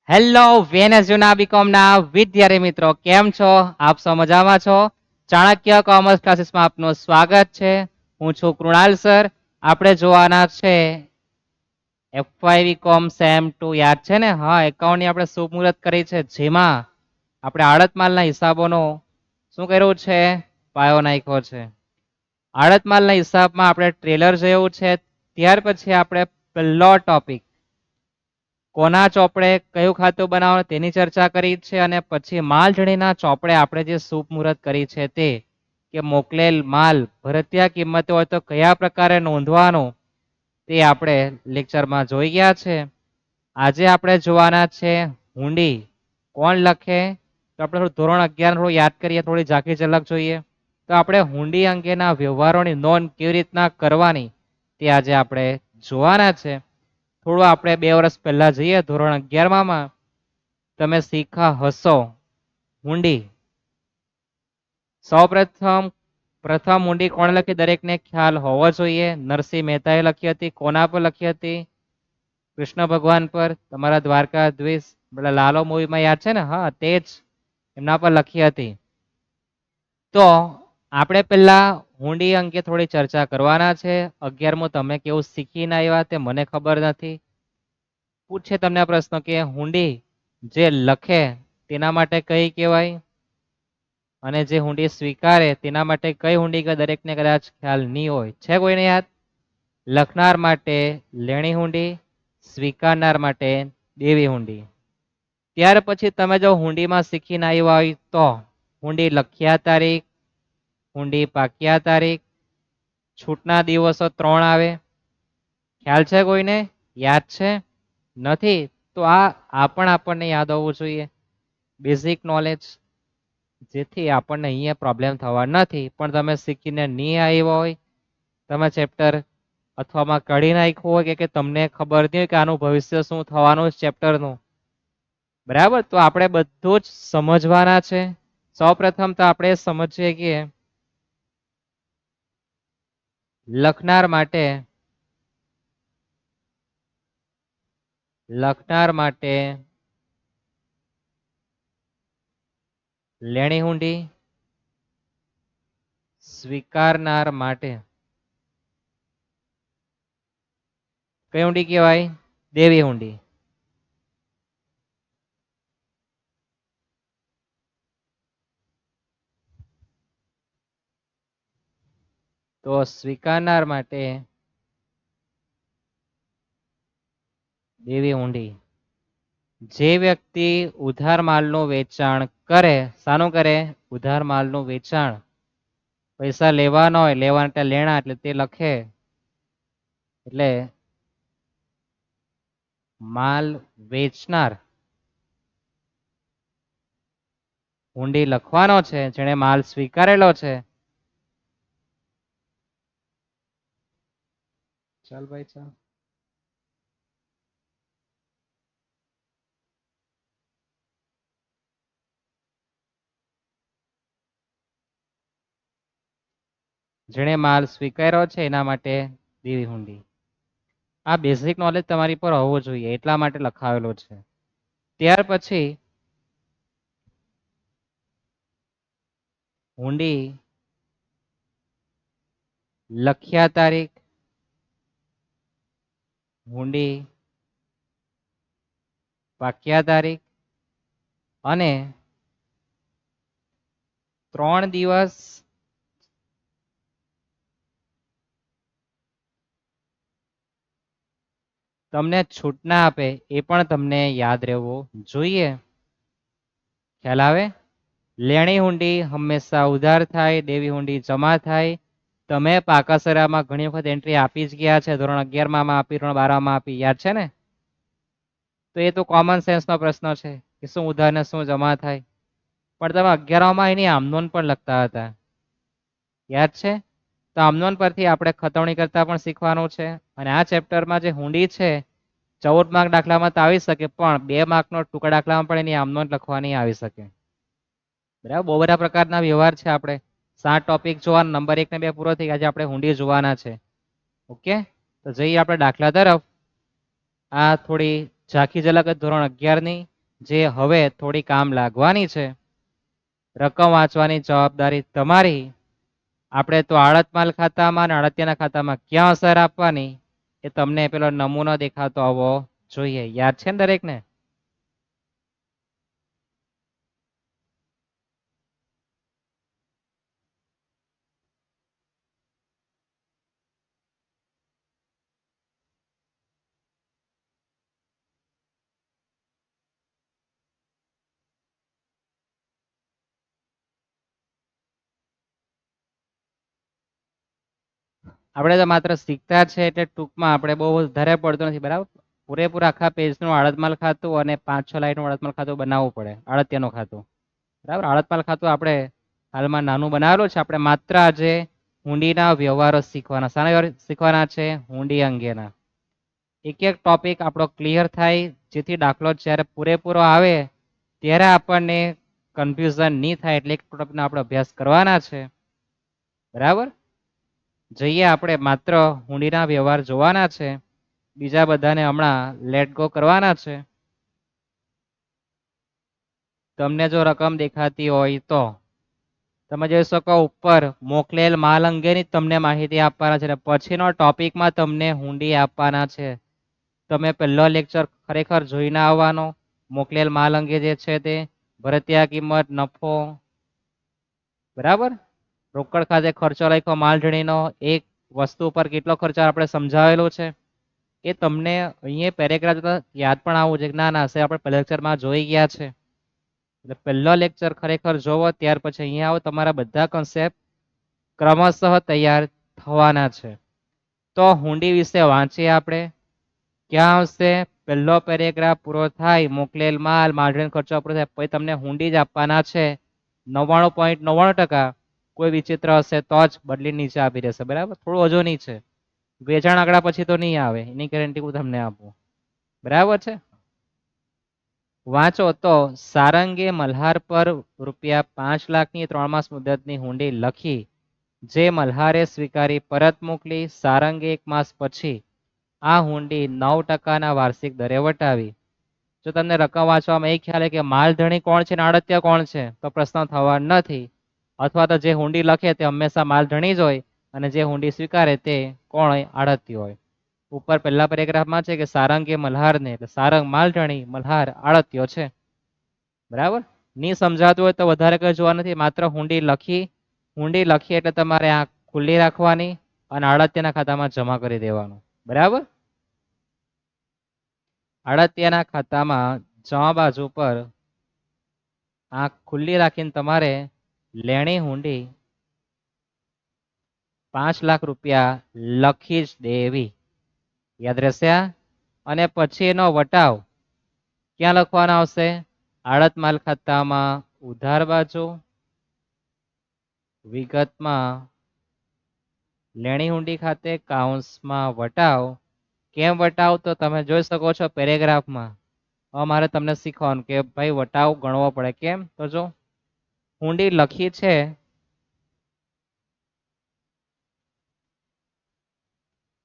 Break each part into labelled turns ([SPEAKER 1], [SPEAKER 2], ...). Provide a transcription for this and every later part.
[SPEAKER 1] Hello વેનએસયુના બીકોમના વિદ્યાર્થી મિત્રો કેમ છો? આપ સૌ મજામાં છો? ચાણક્ય કોમર્સ ક્લાસીસમાં આપનું સ્વાગત છે. હું છું કૃણાલ સર. આપણે જોવાના છે એફવાય બીકોમ સેમ 2 યાદ છે ને? હા, એકાઉન્ટની આપણે શુભ મુહૂર્ત કરી છે, જેમાં આપણે આડત માલના હિસાબોનો શું કર્યું છે? પાયો નાખ્યો છે. આડત માલના હિસાબમાં આપણે ટ્રેલર જોયું છે. ત્યાર પછી આપણે પહેલો ટોપિક કોના ચોપડે કયું ખાતું બનાવવાનું તેની ચર્ચા કરી છે, અને પછી માલજણીના ચોપડે આપણે જે શુભ મુહૂર્ત કરી છે તે કે મોકલેલ માલ ભરતીય કિંમતો હોય તો કયા પ્રકારે નોંધવાનો તે આપણે લેક્ચરમાં જોઈ ગયા છે. આજે આપણે જોવાના છે હુંડી. કોણ લખે? તો આપણે ધોરણ 11 થોડું યાદ કરીએ, થોડી ઝાંખી ઝલક જોઈએ. તો આપણે હુંડી અંગેના વ્યવહારોની નોંધ કેવી રીતના કરવાની તે આજે આપણે જોવાના છે. થોડું આપણે 2 વર્ષ પહેલા જઈએ ધોરણ 11માં તમે શીખા હશો હુંડી. પ્રથમ હુંડી કોણ લખી દરેકને ખ્યાલ હોવો જોઈએ. નરસિંહ મહેતાએ લખી હતી. કોના પર લખી હતી? કૃષ્ણ ભગવાન પર. તમારા દ્વારકાધીશ પેલા લાલો મૂવીમાં યાદ છે ને? હા, તે જ એમના પર લખી હતી. તો આપણે પહેલા હુંડી અંગે થોડી ચર્ચા કરવાના છે. 11મું તમે કેવું શીખીને આવ્યા તે મને ખબર નથી. પૂછે તમને આ પ્રશ્ન કે હુંડી જે લખે તેના માટે કઈ કહેવાય, અને જે હુંડી સ્વીકારે તેના માટે કઈ હુંડી કે દરેકને કદાચ ખ્યાલ નહીં હોય. છે કોઈને યાદ? લખનાર માટે લેણી હુંડી, સ્વીકારનાર માટે દેવી હુંડી. ત્યાર પછી તમે જો હુંડીમાં શીખીને આવ્યા હોય તો હુંડી લખ્યા તારીખ, હુંડી પાક્યા તારીખ, છૂટના દિવસો 3 આવે. ખ્યાલ છે કોઈને? યાદ છે? નથી તો આ પણ આપણને યાદ હોવું જોઈએ, બેઝિક નોલેજ, જેથી આપણને અહીંયા પ્રોબ્લેમ થવા નથી. પણ તમે શીખીને નહીં આવ્યા હોય, તમે ચેપ્ટર અથવામાં કાઢી નાખ્યું હોય કે તમને ખબર નહીં હોય કે આનું ભવિષ્ય શું થવાનું ચેપ્ટરનું, બરાબર? તો આપણે બધું જ સમજવાના છે. સૌપ્રથમ તો આપણે સમજીએ કે લખનાર માટે લેણી હુંડી, સ્વીકારનાર માટે કઈ હુંડી કહેવાય? દેવી હુંડી. તો સ્વીકારનાર માટે દેવી હુંડી. જે વ્યક્તિ ઉધાર માલનું વેચાણ કરે, શાનું કરે? ઉધાર માલનું વેચાણ. પૈસા લેવાના હોય, લેવાના એટલે લેણા, એટલે તે લખે, એટલે માલ વેચનાર હુંડી લખવાનો છે. જેણે માલ સ્વીકારેલો છે, ચાલ ભાઈ ચાલ, જેણે માલ સ્વીકાર્યો છે એના માટે દેવી હુંડી. આ બેઝિક નોલેજ તમારી પર હોવું જોઈએ, એટલા માટે લખાવેલો છે. ત્યાર પછી હુંડી લખ્યા તારીખ, હુંડી પાક્યા તારીખ, અને 3 દિવસ તમને છૂટના આપે એ પણ તમને યાદ રહેવું જોઈએ. ખ્યાલ આવે? લેણી હુંડી હંમેશા ઉધાર થાય, દેવી હુંડી જમા થાય. તમે પાકાસરામાં ઘણી વખત એન્ટ્રી આપી જ ગયા છે. ધોરણ 11માં આપી, ધોરણ 12માં આપી, યાદ છે ને? તો એ તો કોમન સેન્સનો પ્રશ્ન છે કે શું ઉધાર ને શું જમા થાય. પણ તમે 11માં એની આમનોન પણ લખતા હતા, યાદ છે? તો આમનોન પરથી આપણે ખતવણી કરતા પણ શીખવાનું છે. અને આ ચેપ્ટરમાં જે હુંડી છે 14 માર્ક દાખલામાં તો આવી શકે, પણ 2 માર્કનો ટૂંકા દાખલામાં પણ એની આમનોન લખવાની આવી શકે. બરાબર? બહુ બધા પ્રકારના વ્યવહાર છે. આપણે 7 ટોપિક જોવાના, નંબર 1 ને 2 પૂરો થઈ. આજે આપણે હુંડી જોવાના છે. ઓકે, તો જઈએ આપણે દાખલા તરફ. આ થોડી ઝાંખી ઝલક ધોરણ 11ની જે હવે થોડી કામ લાગવાની છે. રકમ વાંચવાની જવાબદારી તમારી. આપણે તો આડત માલ ખાતામાં અને અળતિયાના ખાતામાં ક્યાં અસર આપવાની એ તમને પેલો નમૂનો દેખાતો આવવો જોઈએ. યાદ છે ને દરેકને? આપણે તો માત્ર શીખતા છે એટલે ટૂંકમાં આપણે બહુ વધારે પડતું નથી, બરાબર. પૂરેપૂરા આખા પેજનું આડતમાલ ખાતું અને 5-6 લાઈનનું આડતમાલ ખાતું બનાવવું પડે, આડતિયાનું ખાતું. બરાબર. આડતમાલ ખાતું આપણે હાલમાં નાનું બનાવેલું છે. આપણે માત્ર આજે હુંડીના વ્યવહારો શીખવાના. શાના વ્યવહાર શીખવાના છે? હુંડી અંગેના. એક એક ટોપિક આપણો ક્લિયર થાય, જેથી દાખલો જ્યારે પૂરેપૂરો આવે ત્યારે આપણને કન્ફ્યુઝન નહીં થાય. એટલે એક ટોપિકનો આપણે અભ્યાસ કરવાના છે. બરાબર. જઈએ આપણે માત્ર હુંડીના વ્યવહાર જોવાના છે. બીજા બધાને હમણાં લેટ ગો કરવાના છે. તમને જો રકમ દેખાતી હોય તો તમે જોઈ શકો ઉપર મોકલેલ માલ અંગેની તમને માહિતી આપવાના છે. પછીનો ટોપિકમાં તમને હુંડી આપવાના છે. તમે પહેલો લેક્ચર ખરેખર જોઈને આવવાનો. મોકલેલ માલ અંગે જે છે તે ભરતીયા કિંમત, નફો, બરાબર. રોકડ ખાતે ખર્ચો લખ્યો માલધણીનો, એક વસ્તુ પર કેટલો ખર્ચો આપણે સમજાવેલો છે. એ તમને અહીંયા પેરેગ્રાફ યાદ પણ આવવું છે કે ના સાહેબ આપણે પહેલા લેક્ચરમાં જોઈ ગયા છે. એટલે પહેલો લેક્ચર ખરેખર જોવો, ત્યાર પછી અહીંયા આવો, તમારા બધા કન્સેપ્ટ ક્રમશઃ તૈયાર થવાના છે. તો હુંડી વિશે વાંચીએ આપણે. ક્યાં આવશે? પહેલો પેરેગ્રાફ પૂરો થાય, મોકલેલ માલ, માલધણી ખર્ચો પૂરો થાય, પછી તમને હુંડી જ આપવાના છે. 99.99%. કોઈ વિચિત્ર હશે તો જ બદલી નીચે આપી દેશે, બરાબર. થોડું હજુ નહીં છે, વેચાણ આંકડા પછી તો નહીં આવે, એની ગેરંટી હું તમને આપું. બરાબર છે. વાંચો તો સારંગે મલ્હાર પર ₹5,00,000ની 3 માસ મુદતની હુંડી લખી, જે મલ્હારે સ્વીકારી પરત મોકલી. સારંગે 1 માસ પછી આ હુંડી 9%ના વાર્ષિક દરે વટાવી. જો તમને રકમ વાંચવામાં એ ખ્યાલ કે માલધણી કોણ છે ને આડતિયા કોણ છે તો પ્રશ્ન થવા નથી. અથવા તો જે હુંડી લખે તે હંમેશા માલધણી જ હોય અને જે હુંડી સ્વીકારે તે કોણ હોય? આડતિયો હોય. ઉપર પહેલા પેરેગ્રાફમાં છે કે સારંગે મલ્હારને, એટલે સારંગ માલધણી, મલ્હાર આડતિયો છે. બરાબર. ની સમજાતું હોય તો વધારે કઈ જોવા નથી, માત્ર હુંડી લખી. હુંડી લખી એટલે તમારે આ ખુલ્લી રાખવાની અને આડતિયાના ખાતામાં જમા કરી દેવાનું. બરાબર. આડતિયાના ખાતામાં જમા બાજુ પર આંખ ખુલ્લી રાખીને તમારે લેણી હુંડી ₹5,00,000 લખી જ દેવી. યાદ રહેશે આ? અને પછી એનો વટાવ ક્યાં લખવાનો આવશે? આડત માલ ખાતામાં ઉધાર બાજુ, વિગતમાં લેણી હુંડી ખાતે કાઉન્સમાં વટાવ. કેમ વટાવ? તો તમે જોઈ શકો છો પેરેગ્રાફમાં. મારે તમને શીખવાનું કે ભાઈ વટાવ ગણવો પડે. કેમ? તો જો હુંડી લખી છે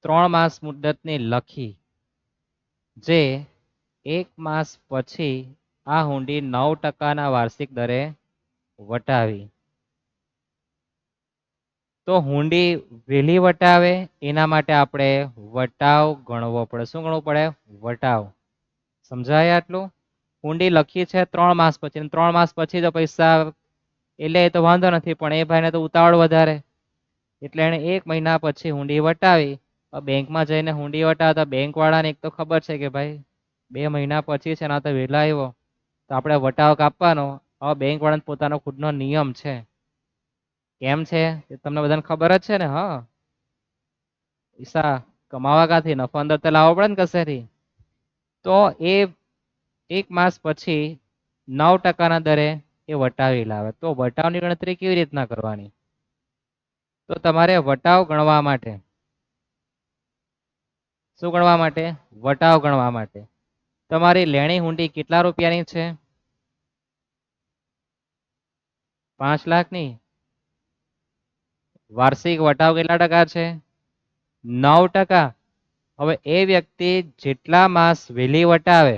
[SPEAKER 1] 3 માસ મુદતની લખી, જે 1 માસ પછી આ હુંડી 9%ના વાર્ષિક દરે વટાવી. તો હુંડી વહેલી વટાવે એના માટે આપણે વટાવ ગણવો પડે. શું ગણવું પડે? વટાવ. સમજાય આટલું? હુંડી લખી છે 3 માસ પછી, 3 માસ પછી તો પૈસા એટલે એ તો વાંધો નથી, પણ એ ભાઈને તો ઉતાવળ વધારે, એટલે એને 1 મહિના પછી હુંડી વટાવી. બેંકમાં જઈને હુંડી વટાવતા બેંક વાળાને એક તો ખબર છે કે ભાઈ 2 મહિના પછી છે, ના તો વહેલા આવ્યો તો આપણે વટાવ કાપવાનો. હવે બેંક વાળાને પોતાનો ખુદનો નિયમ છે. કેમ છે એ તમને બધાને ખબર જ છે ને? હા, પૈસા કમાવા ક્યાંથી? નફો અંદર તો લાવવો પડે ને કશેથી. તો એ 1 માસ પછી 9%ના દરે એ વટાવી લાવે. તો વટાવની ગણતરી કેવી રીતના કરવાની? તો તમારે વટાવ ગણવા માટે શું ગણવા માટે? વટાવ ગણવા માટે તમારી લેણી હુંડી કેટલા રૂપિયાની છે? 5,00,000ની. વાર્ષિક વટાવ કેટલા ટકા છે? 9%. હવે એ વ્યક્તિ જેટલા માસ વહેલી વટાવે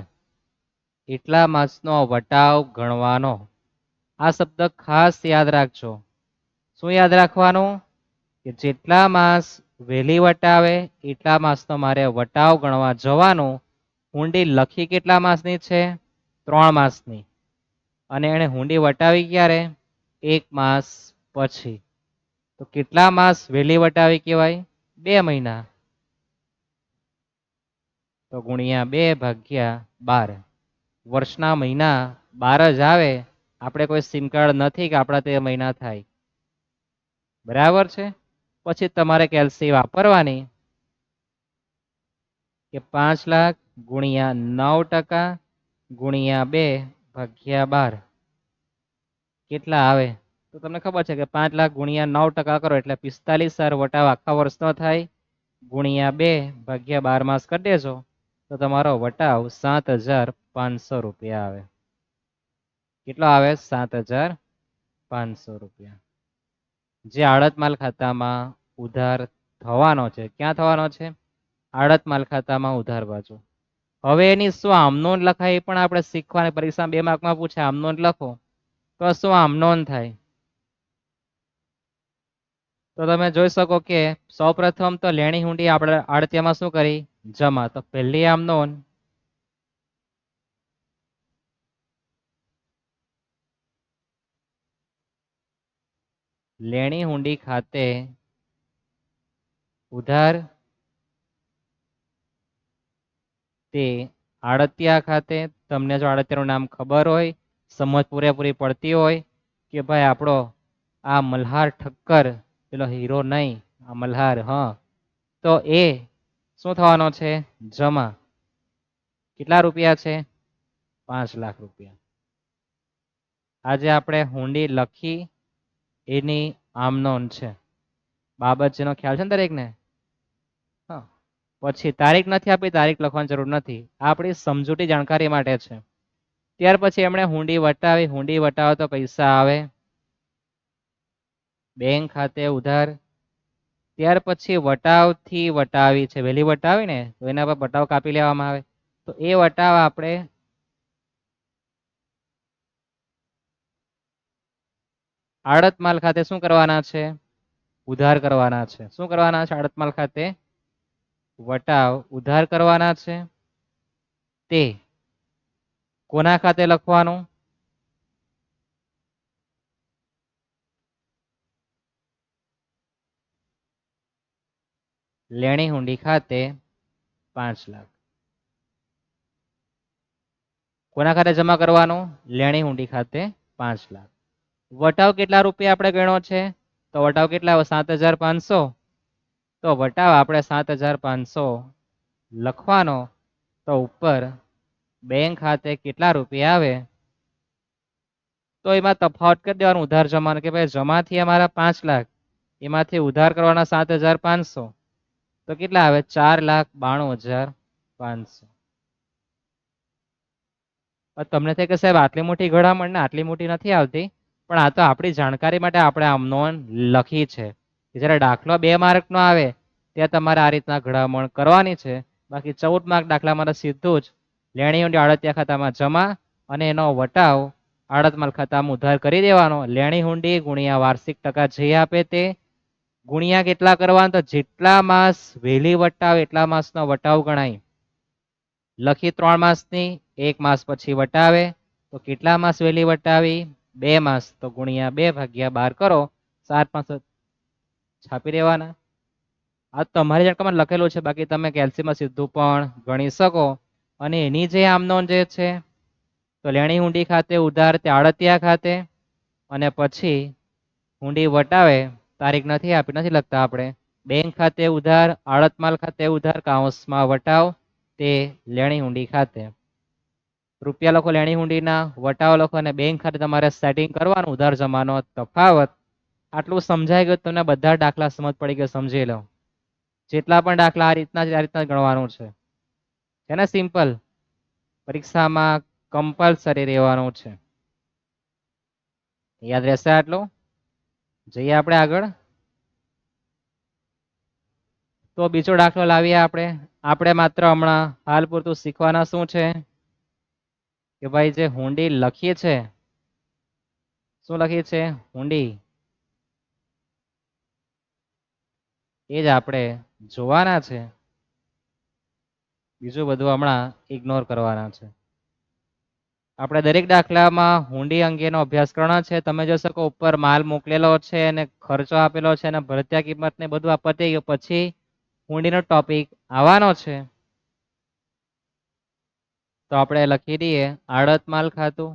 [SPEAKER 1] એટલા માસનો વટાવ ગણવાનો. આ શબ્દ ખાસ યાદ રાખજો. શું યાદ રાખવાનું? કે જેટલા માસ વહેલી વટાવે એટલા માસનો મારે વટાવ ગણવા જવાનું. હુંડી લખી કેટલા માસની છે? 3 માસની. અને એને હુંડી વટાવી ક્યારે? 1 માસ પછી. તો કેટલા માસ વહેલી વટાવી કહેવાય? 2 મહિના. તો ગુણ્યા 2 ભાગ્યા 12. વર્ષના મહિના 12 જ આવે. આપણે કોઈ સિમ કાર્ડ નથી કે આપણા તે મહિના થાય. બરાબર છે? પછી તમારે કેલ્સી વાપરવાની કે 5 લાખ ગુણ્યા 9% ગુણ્યા 2 ભાગ્યા 12 કેટલા આવે? તો તમને ખબર છે કે 5 લાખ ગુણ્યા 9% કરો એટલે 45,000 વટાવ આખા વર્ષનો થાય. ગુણ્યા 2 ભાગ્યા 12 માસ કરી દેજો તો તમારો વટાવ 7,500 રૂપિયા આવે. કેટલો આવે? 7,500 રૂપિયા. જે આડત માલ ખાતામાં ઉધાર થવાનો છે. ક્યાં થવાનો છે? આડત માલ ખાતામાં ઉધાર બાજુ. હવે એની શું આમનોંધ લખાય એ પણ આપણે શીખવાની. પરીક્ષા 2 માર્કમાં પૂછે આમનોંધ લખો તો શું આમનોંધ થાય? તો તમે જોઈ શકો કે સૌપ્રથમ તો લેણી હુંડી આપણે આડતિયામાં શું કરી? જમા. તો પહેલી આમનોંધ લેણી હુંડી ખાતે ઉધાર તે આડતિયા ખાતે. તમને જો આડતિયાનું નામ ખબર હોય, સમજ પૂરેપૂરી પડતી હોય કે ભાઈ આપણો આ મલ્હાર ઠક્કર, પેલો હીરો નહીં, આ મલ્હાર, હા, તો એ શું થવાનો છે? જમા. કેટલા રૂપિયા છે? 5 લાખ રૂપિયા. આજે આપણે હુંડી લખી એની આમનોંધ છે. બાબતનો ખ્યાલ છે ને દરેકને? હા. પછી તારીખ નથી આપી, તારીખ લખવાની જરૂર નથી. આ આપણી સમજૂતી જાણકારી માટે છે. ત્યાર પછી એમણે હુંડી વટાવી. હુંડી વટાવો તો પૈસા આવે બેંક ખાતે ઉધાર. ત્યાર પછી વટાવથી વટાવી છે. વહેલી વટાવી ને તો એના પર વટાવ કાપી લેવામાં આવે. તો એ વટાવ આપણે આડત માલ ખાતે શું કરવાના છે? ઉધાર કરવાના છે. શું કરવાના છે? આડત માલ ખાતે વટાવ ઉધાર કરવાના છે. તે કોના ખાતે લખવાનું? લેણી હુંડી ખાતે 5 લાખ. કોના ખાતે જમા કરવાનું? લેણી હુંડી ખાતે 5 લાખ. વટાવ કેટલા રૂપિયા આપણે ગણ્યો છે? તો વટાવ કેટલા? 7,500. તો વટાવ આપણે 7,500 લખવાનો. તો ઉપર બેંક ખાતે કેટલા રૂપિયા આવે તો એમાં તફાવત કરી દેવાનું ઉધાર જમાનો. કે ભાઈ જમાથી અમારા 5 લાખ, એમાંથી ઉધાર કરવાના 7,500. તો કેટલા આવે? 4,92,500. તમને થાય કે સાહેબ આટલી મોટી ઘડામણ ને આટલી મોટી નથી આવતી, પણ આ તો આપણી જાણકારી માટે આપણે આમ નોંધ લખી છે. જ્યારે દાખલો 2 માર્કનો આવે ત્યાં તમારે આ રીતના ઘડામણ કરવાની છે. બાકી 14 માર્ક દાખલા માટે સીધું જ લેણી હુંડી આડતિયા ખાતામાં જમા અને એનો વટાવ આડત માલ ખાતામાં ઉધાર કરી દેવાનો. લેણી હુંડી ગુણ્યા વાર્ષિક ટકા જે આપે તે ગુણ્યા કેટલા કરવાના? તો જેટલા માસ વહેલી વટાવ એટલા માસનો વટાવ ગણાય. લખી 3 માસની, 1 માસ પછી વટાવે તો કેટલા માસ વહેલી વટાવી? 2 માસ. તો ગુણ્યા 2 ભાગ્યા 12 કરો. 7,500 છાપી દેવાના. આ તમારી જાણકારીમાં લખેલું છે. બાકી તમે કેલ્સીમાં સીધું પણ ગણી શકો. અને એની જે આમનોંધ જે છે તો લેણી હુંડી ખાતે ઉધાર તે આડતિયા ખાતે, અને પછી હુંડી વટાવે તારીખ નથી આપી, નથી લખતા આપણે. બેંક ખાતે ઉધાર, આડત માલ ખાતે ઉધાર, કાઉન્સમાં વટાવ તે લેણી હુંડી ખાતે. રૂપિયા લખો લેણી હુંડીના, વટાવ લખો અને બેંક ખાતે તમારે સેટિંગ કરવાનું ઉધાર જમાનો તફાવત. આટલું સમજાઈ ગયું? તમને બધા દાખલા સમજ પડી ગયો? સમજી લો. જેટલા પણ દાખલા આ રીતના ગણવાનું છે ને? સિમ્પલ. પરીક્ષામાં કમ્પલસરી રહેવાનું છે. યાદ રહેશે આટલું? જઈએ આપણે આગળ. તો બીજો દાખલો લાવીએ આપણે. આપણે માત્ર હમણાં હાલ પૂરતું શીખવાના શું છે કે ભાઈ જે હુંડી લખી છે, શું લખી છે? હુંડી. એ જ આપણે જોવાના છે, બીજું બધું હમણાં ઇગ્નોર કરવાના છે. આપણે દરેક દાખલામાં હુંડી અંગેનો અભ્યાસ કરવાનો છે. તમે જોઈ શકો ઉપર માલ મોકલેલો છે અને ખર્ચો આપેલો છે અને ભરતીય કિંમત ને બધું આપતી ગયું, પછી હુંડીનો ટોપિક આવવાનો છે. તો આપણે લખી દઈએ આડત માલ ખાતું,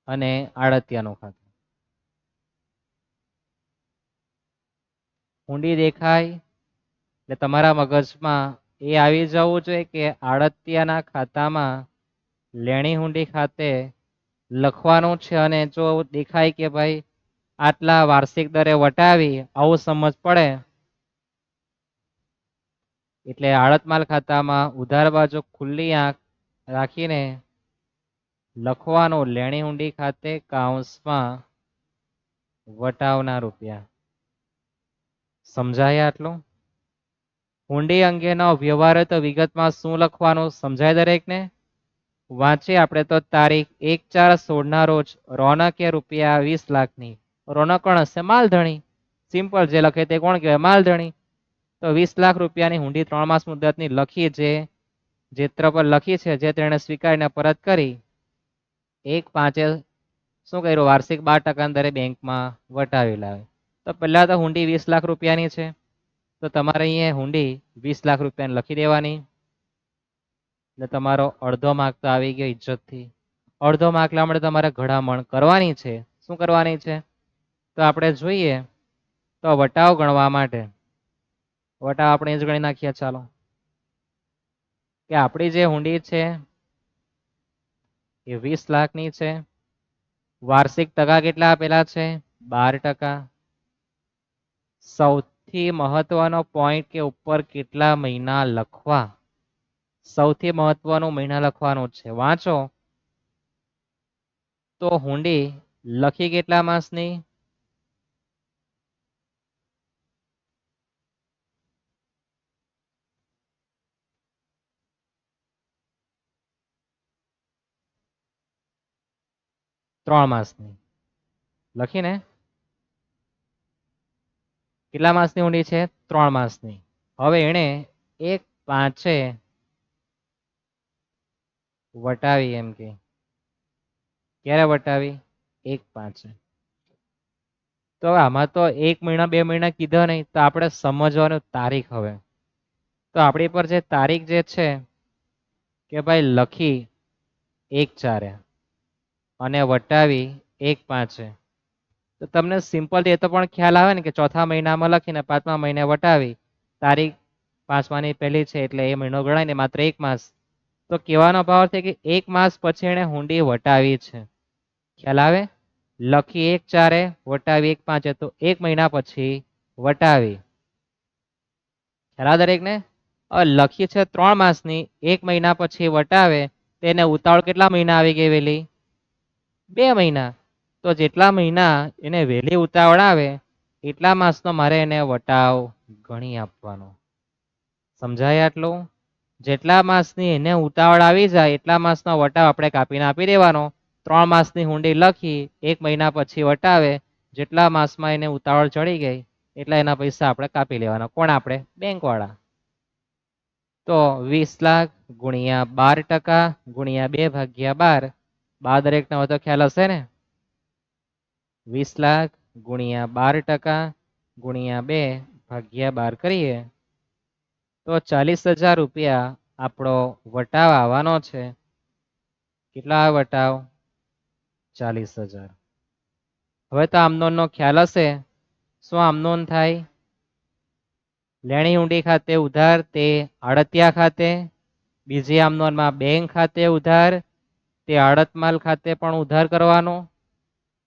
[SPEAKER 1] અને આડતિયાનું ખાતું. હુંડી દેખાય એટલે તમારા મગજમાં એ આવી જવું જોઈએ કે આડતિયાના ખાતામાં લેણી હુંડી ખાતે લખવાનું છે, અને જો દેખાય કે ભાઈ આટલા વાર્ષિક દરે વટાવી, આવું સમજ પડે એટલે આડત માલ ખાતામાં ઉધાર બાજુ ખુલ્લી આંખ રાખીને લખવાનું લેણી હુંડી ખાતે કાઉન્સમાં વટાવના રૂપિયા. સમજાય આટલું? હુંડી અંગેનો વ્યવહાર તો વિગતમાં શું લખવાનું સમજાય દરેકને? વાંચીએ આપણે તો તારીખ 1/4/16 ના રોજ રોનકે રૂપિયા 20 લાખની, રોનક કોણ હશે? માલધણી. સિમ્પલ, જે લખે તે કોણ કહેવાય? માલધણી. તો 20 લાખ રૂપિયાની હુંડી 3 માસ મુદતની લખી, જે ચિત્ર પર લખી છે, જે તેણે સ્વીકારીને પરત કરી. 1/5 શું કર્યું? વાર્ષિક 12% દરે બેંકમાં વટાવી લાવે. તો પહેલા તો હુંડી 20 લાખ રૂપિયાની છે, તો તમારે અહીંયા હુંડી 20 લાખ રૂપિયાની લખી દેવાની. એટલે તમારો અડધો માર્ક તો આવી ગયો ઇજ્જતથી. અડધો માર્ક લાવવા માટે તમારે ઘડામણ કરવાની છે. શું કરવાની છે? તો આપણે જોઈએ તો વટાવ ગણવા માટે વટાવ આપણે જ ગણી નાખીએ. ચાલો, કે આપણી જે હુંડી છે એ 20 લાખની છે. વાર્ષિક ટકા કેટલા આપેલા છે? 12%. સૌથી મહત્વનો પોઈન્ટ કે ઉપર કેટલા મહિના લખવા, સૌથી મહત્વનું મહિના લખવાનું છે. વાંચો તો હુંડી લખી કેટલા માસની? 3 માસની લખીને. કેટલા માસની હુંડી છે? 3 માસની. હવે એને 1/5 વટાવી, એમ કે ક્યારે વટાવી? 1/5. તો આમાં તો 1 મહિના 2 મહિના કીધા નહીં, તો આપણે સમજવાનું તારીખ. હવે તો આપણી પર જે તારીખ જે છે કે ભાઈ લખી 1/4 અને વટાવી 1/5, તો તમને સિમ્પલ એ તો પણ ખ્યાલ આવે ને કે ચોથા મહિનામાં લખીને 5મા મહિને વટાવી, તારીખ 5માની પહેલી છે એટલે એ મહિનો ગણાય ને, માત્ર 1 માસ. તો કહેવાનો ભાવ છે કે 1 માસ પછી એને હુંડી વટાવી છે. ખ્યાલ આવે? લખી 1/4 વટાવી 1/5, તો 1 મહિના પછી વટાવી. ખ્યાલ દરેકને? લખી છે 3 માસની, 1 મહિના પછી વટાવે, તેને ઉતાવળ કેટલા મહિના આવી ગઈ? વેલી 2 મહિના. તો જેટલા મહિના એને વહેલી ઉતાવળ આવે એટલા માસનો મારે એને વટાવ ગણી આપવાનો. સમજાય આટલું? જેટલા માસની એને ઉતાવળ આવી જાય એટલા માસનો વટાવ આપણે કાપીને આપી દેવાનો. 3 માસની હુંડી લખી, 1 મહિના પછી વટાવે, જેટલા માસમાં એને ઉતાવળ ચડી ગઈ એટલા એના પૈસા આપણે કાપી લેવાના. કોણ? આપણે બેંક વાળા. તો 20 લાખ ગુણ્યા 12% ગુણ્યા 2/12. દરેકને હોય તો ખ્યાલ હશે ને? 20 લાખ ગુણ્યા 12% ગુણ્યા 2/12 કરીએ તો 40,000 રૂપિયા આપણો વટાવ આવવાનો છે. કેટલા વટાવ? 40,000. હવે તો આમનોનનો ખ્યાલ હશે. શું આમનોન થાય? લેણી હુંડી ખાતે ઉધાર તે આડતિયા ખાતે, બીજી આમનોનમાં બેંક ખાતે ઉધાર તે આડત માલ ખાતે પણ ઉધાર કરવાનો.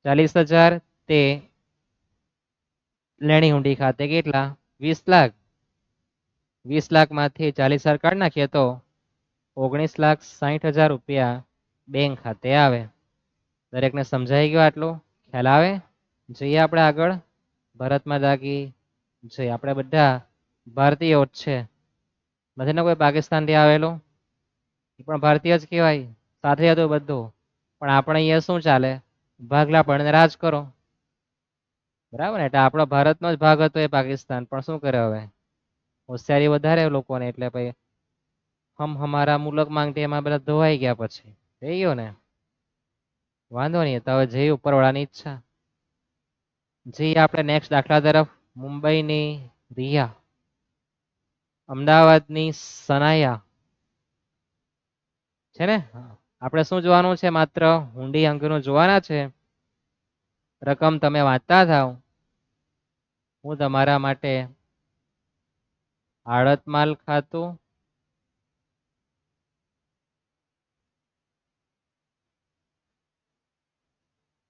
[SPEAKER 1] 40,000 તે લેણી હુંડી ખાતે કેટલા? 20 લાખ. 20 લાખમાંથી 40,000 કાઢી નાખીએ તો 19,60,000 રૂપિયા બેંક ખાતે આવે. દરેકને સમજાઈ ગયો આટલું? ખ્યાલ આવે? જઈએ આપણે આગળ. ભારત માતા કી જય. આપણે બધા ભારતીયો જ છે. નથી ને કોઈ પાકિસ્તાનથી આવેલું, એ પણ ભારતીય જ કહેવાય, સાથે હતું બધું. પણ આપણે અહીંયા શું ચાલે, ભાગલા પડને રાજ કરો, બરાબર ને? એટલે આપણો ભારતનો જ ભાગ હતો એ પાકિસ્તાન, પણ શું કરે હવે, હોશિયારી વધારે લોકોને, એટલે ભાઈ હમ હમારા મુલક માંગતે એમાં બધા ધોવાઈ ગયા, પછી થઈ ગયો ને, વાંધો નહીં. તો હવે જઈ ઉપરવાળાની ઈચ્છા. જઈએ આપણે નેક્સ્ટ દાખલા તરફ. મુંબઈની રિયા, અમદાવાદની સનાયા છે ને. આપણે શું જોવાનું છે, માત્ર હુંડી અંકનું જોવાના છે. રકમ તમે વાંચતા થાવ, હું તમારા માટે આડત માલ ખાતું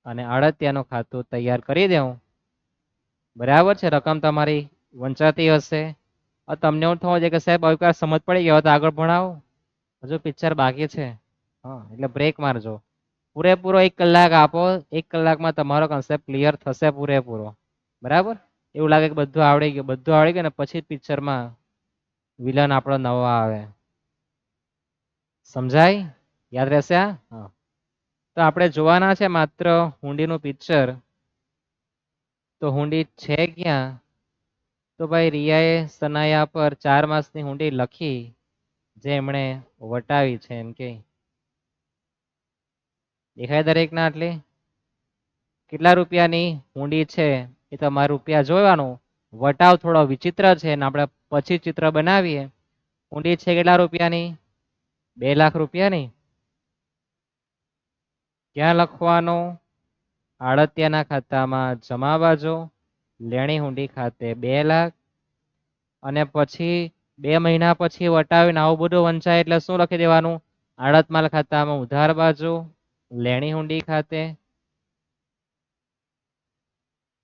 [SPEAKER 1] અને અડતિયાનું ખાતું તૈયાર કરી દઉં. બરાબર છે. રકમ તમારી વંચાતી હશે. તમને એવું થવું છે કે સાહેબ હવે સમજ પડી ગયો, તો આગળ ભણાવો, હજુ પિક્ચર બાકી છે. હા, એટલે બ્રેક મારજો. પૂરેપૂરો 1 કલાક આપો. 1 કલાકમાં તમારો કન્સેપ્ટ ક્લિયર થશે પૂરેપૂરો. બરાબર? એવું લાગે કે બધું આવડી ગયું, બધું આવડી ગયું ને પછી પિક્ચરમાં વિલન આપણો નવો આવે. સમજાય? યાદ રહેશે? હા. તો આપણે જોવાના છે માત્ર હુંડીનું પિક્ચર. તો હુંડી છે ક્યાં? તો ભાઈ રિયાએ સનાયા પર 4 માસની હુંડી લખી, જે એમણે વટાવી છે એમ કે. દેખાય દરેક ના આટલી? કેટલા રૂપિયાની હુંડી છે એ તમારે રૂપિયા જોવાનું. વટાવ થોડો વિચિત્ર છે ને આપણે પછી ચિત્ર બનાવીએ. હુંડી છે કેટલા રૂપિયાની? 2 લાખ રૂપિયાની. ક્યાં લખવાનું? આડતિયાના ખાતામાં જમા બાજુ, લેણી હુંડી ખાતે 2 લાખ. અને પછી 2 મહિના પછી વટાવીને આવું બધું વંચાય એટલે શું લખી દેવાનું? આડત માલ ખાતામાં ઉધાર બાજુ, લેણી હુંડી ખાતે,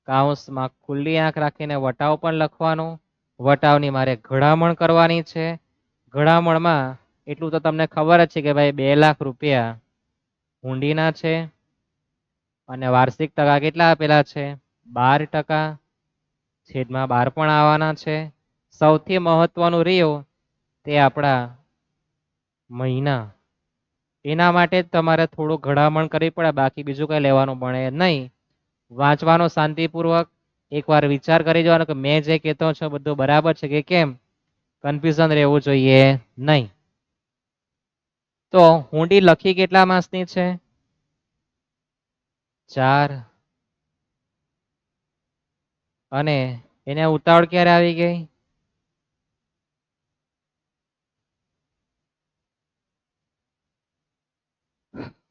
[SPEAKER 1] કાઉન્સમાં ખુલ્લી આંખ રાખીને વટાવ પણ લખવાનું. વટાવની મારે ઘડામણ કરવાની છે. ઘડામણમાં એટલું તો તમને ખબર જ છે કે ભાઈ 2 લાખ રૂપિયા હુંડીના છે. અને વાર્ષિક ટકા કેટલા આપેલા છે? 12%. છેદમાં 12 પણ આવવાના છે. સૌથી મહત્વનું રહ્યું તે આપણા મહિના. એના માટે જ તમારે થોડું ઘડામણ કરવી પડે, બાકી બીજું કઈ લેવાનું ભણે નહીં. વાંચવાનો શાંતિપૂર્વક, એકવાર વિચાર કરી જવાનો કે મેં જે કહેતો છું બધું બરાબર છે કે કેમ. કન્ફ્યુઝન રહેવું જોઈએ નહીં. તો હુંડી લખી કેટલા માસની છે? 4. અને એને ઉતાવળ ક્યારે આવી ગઈ?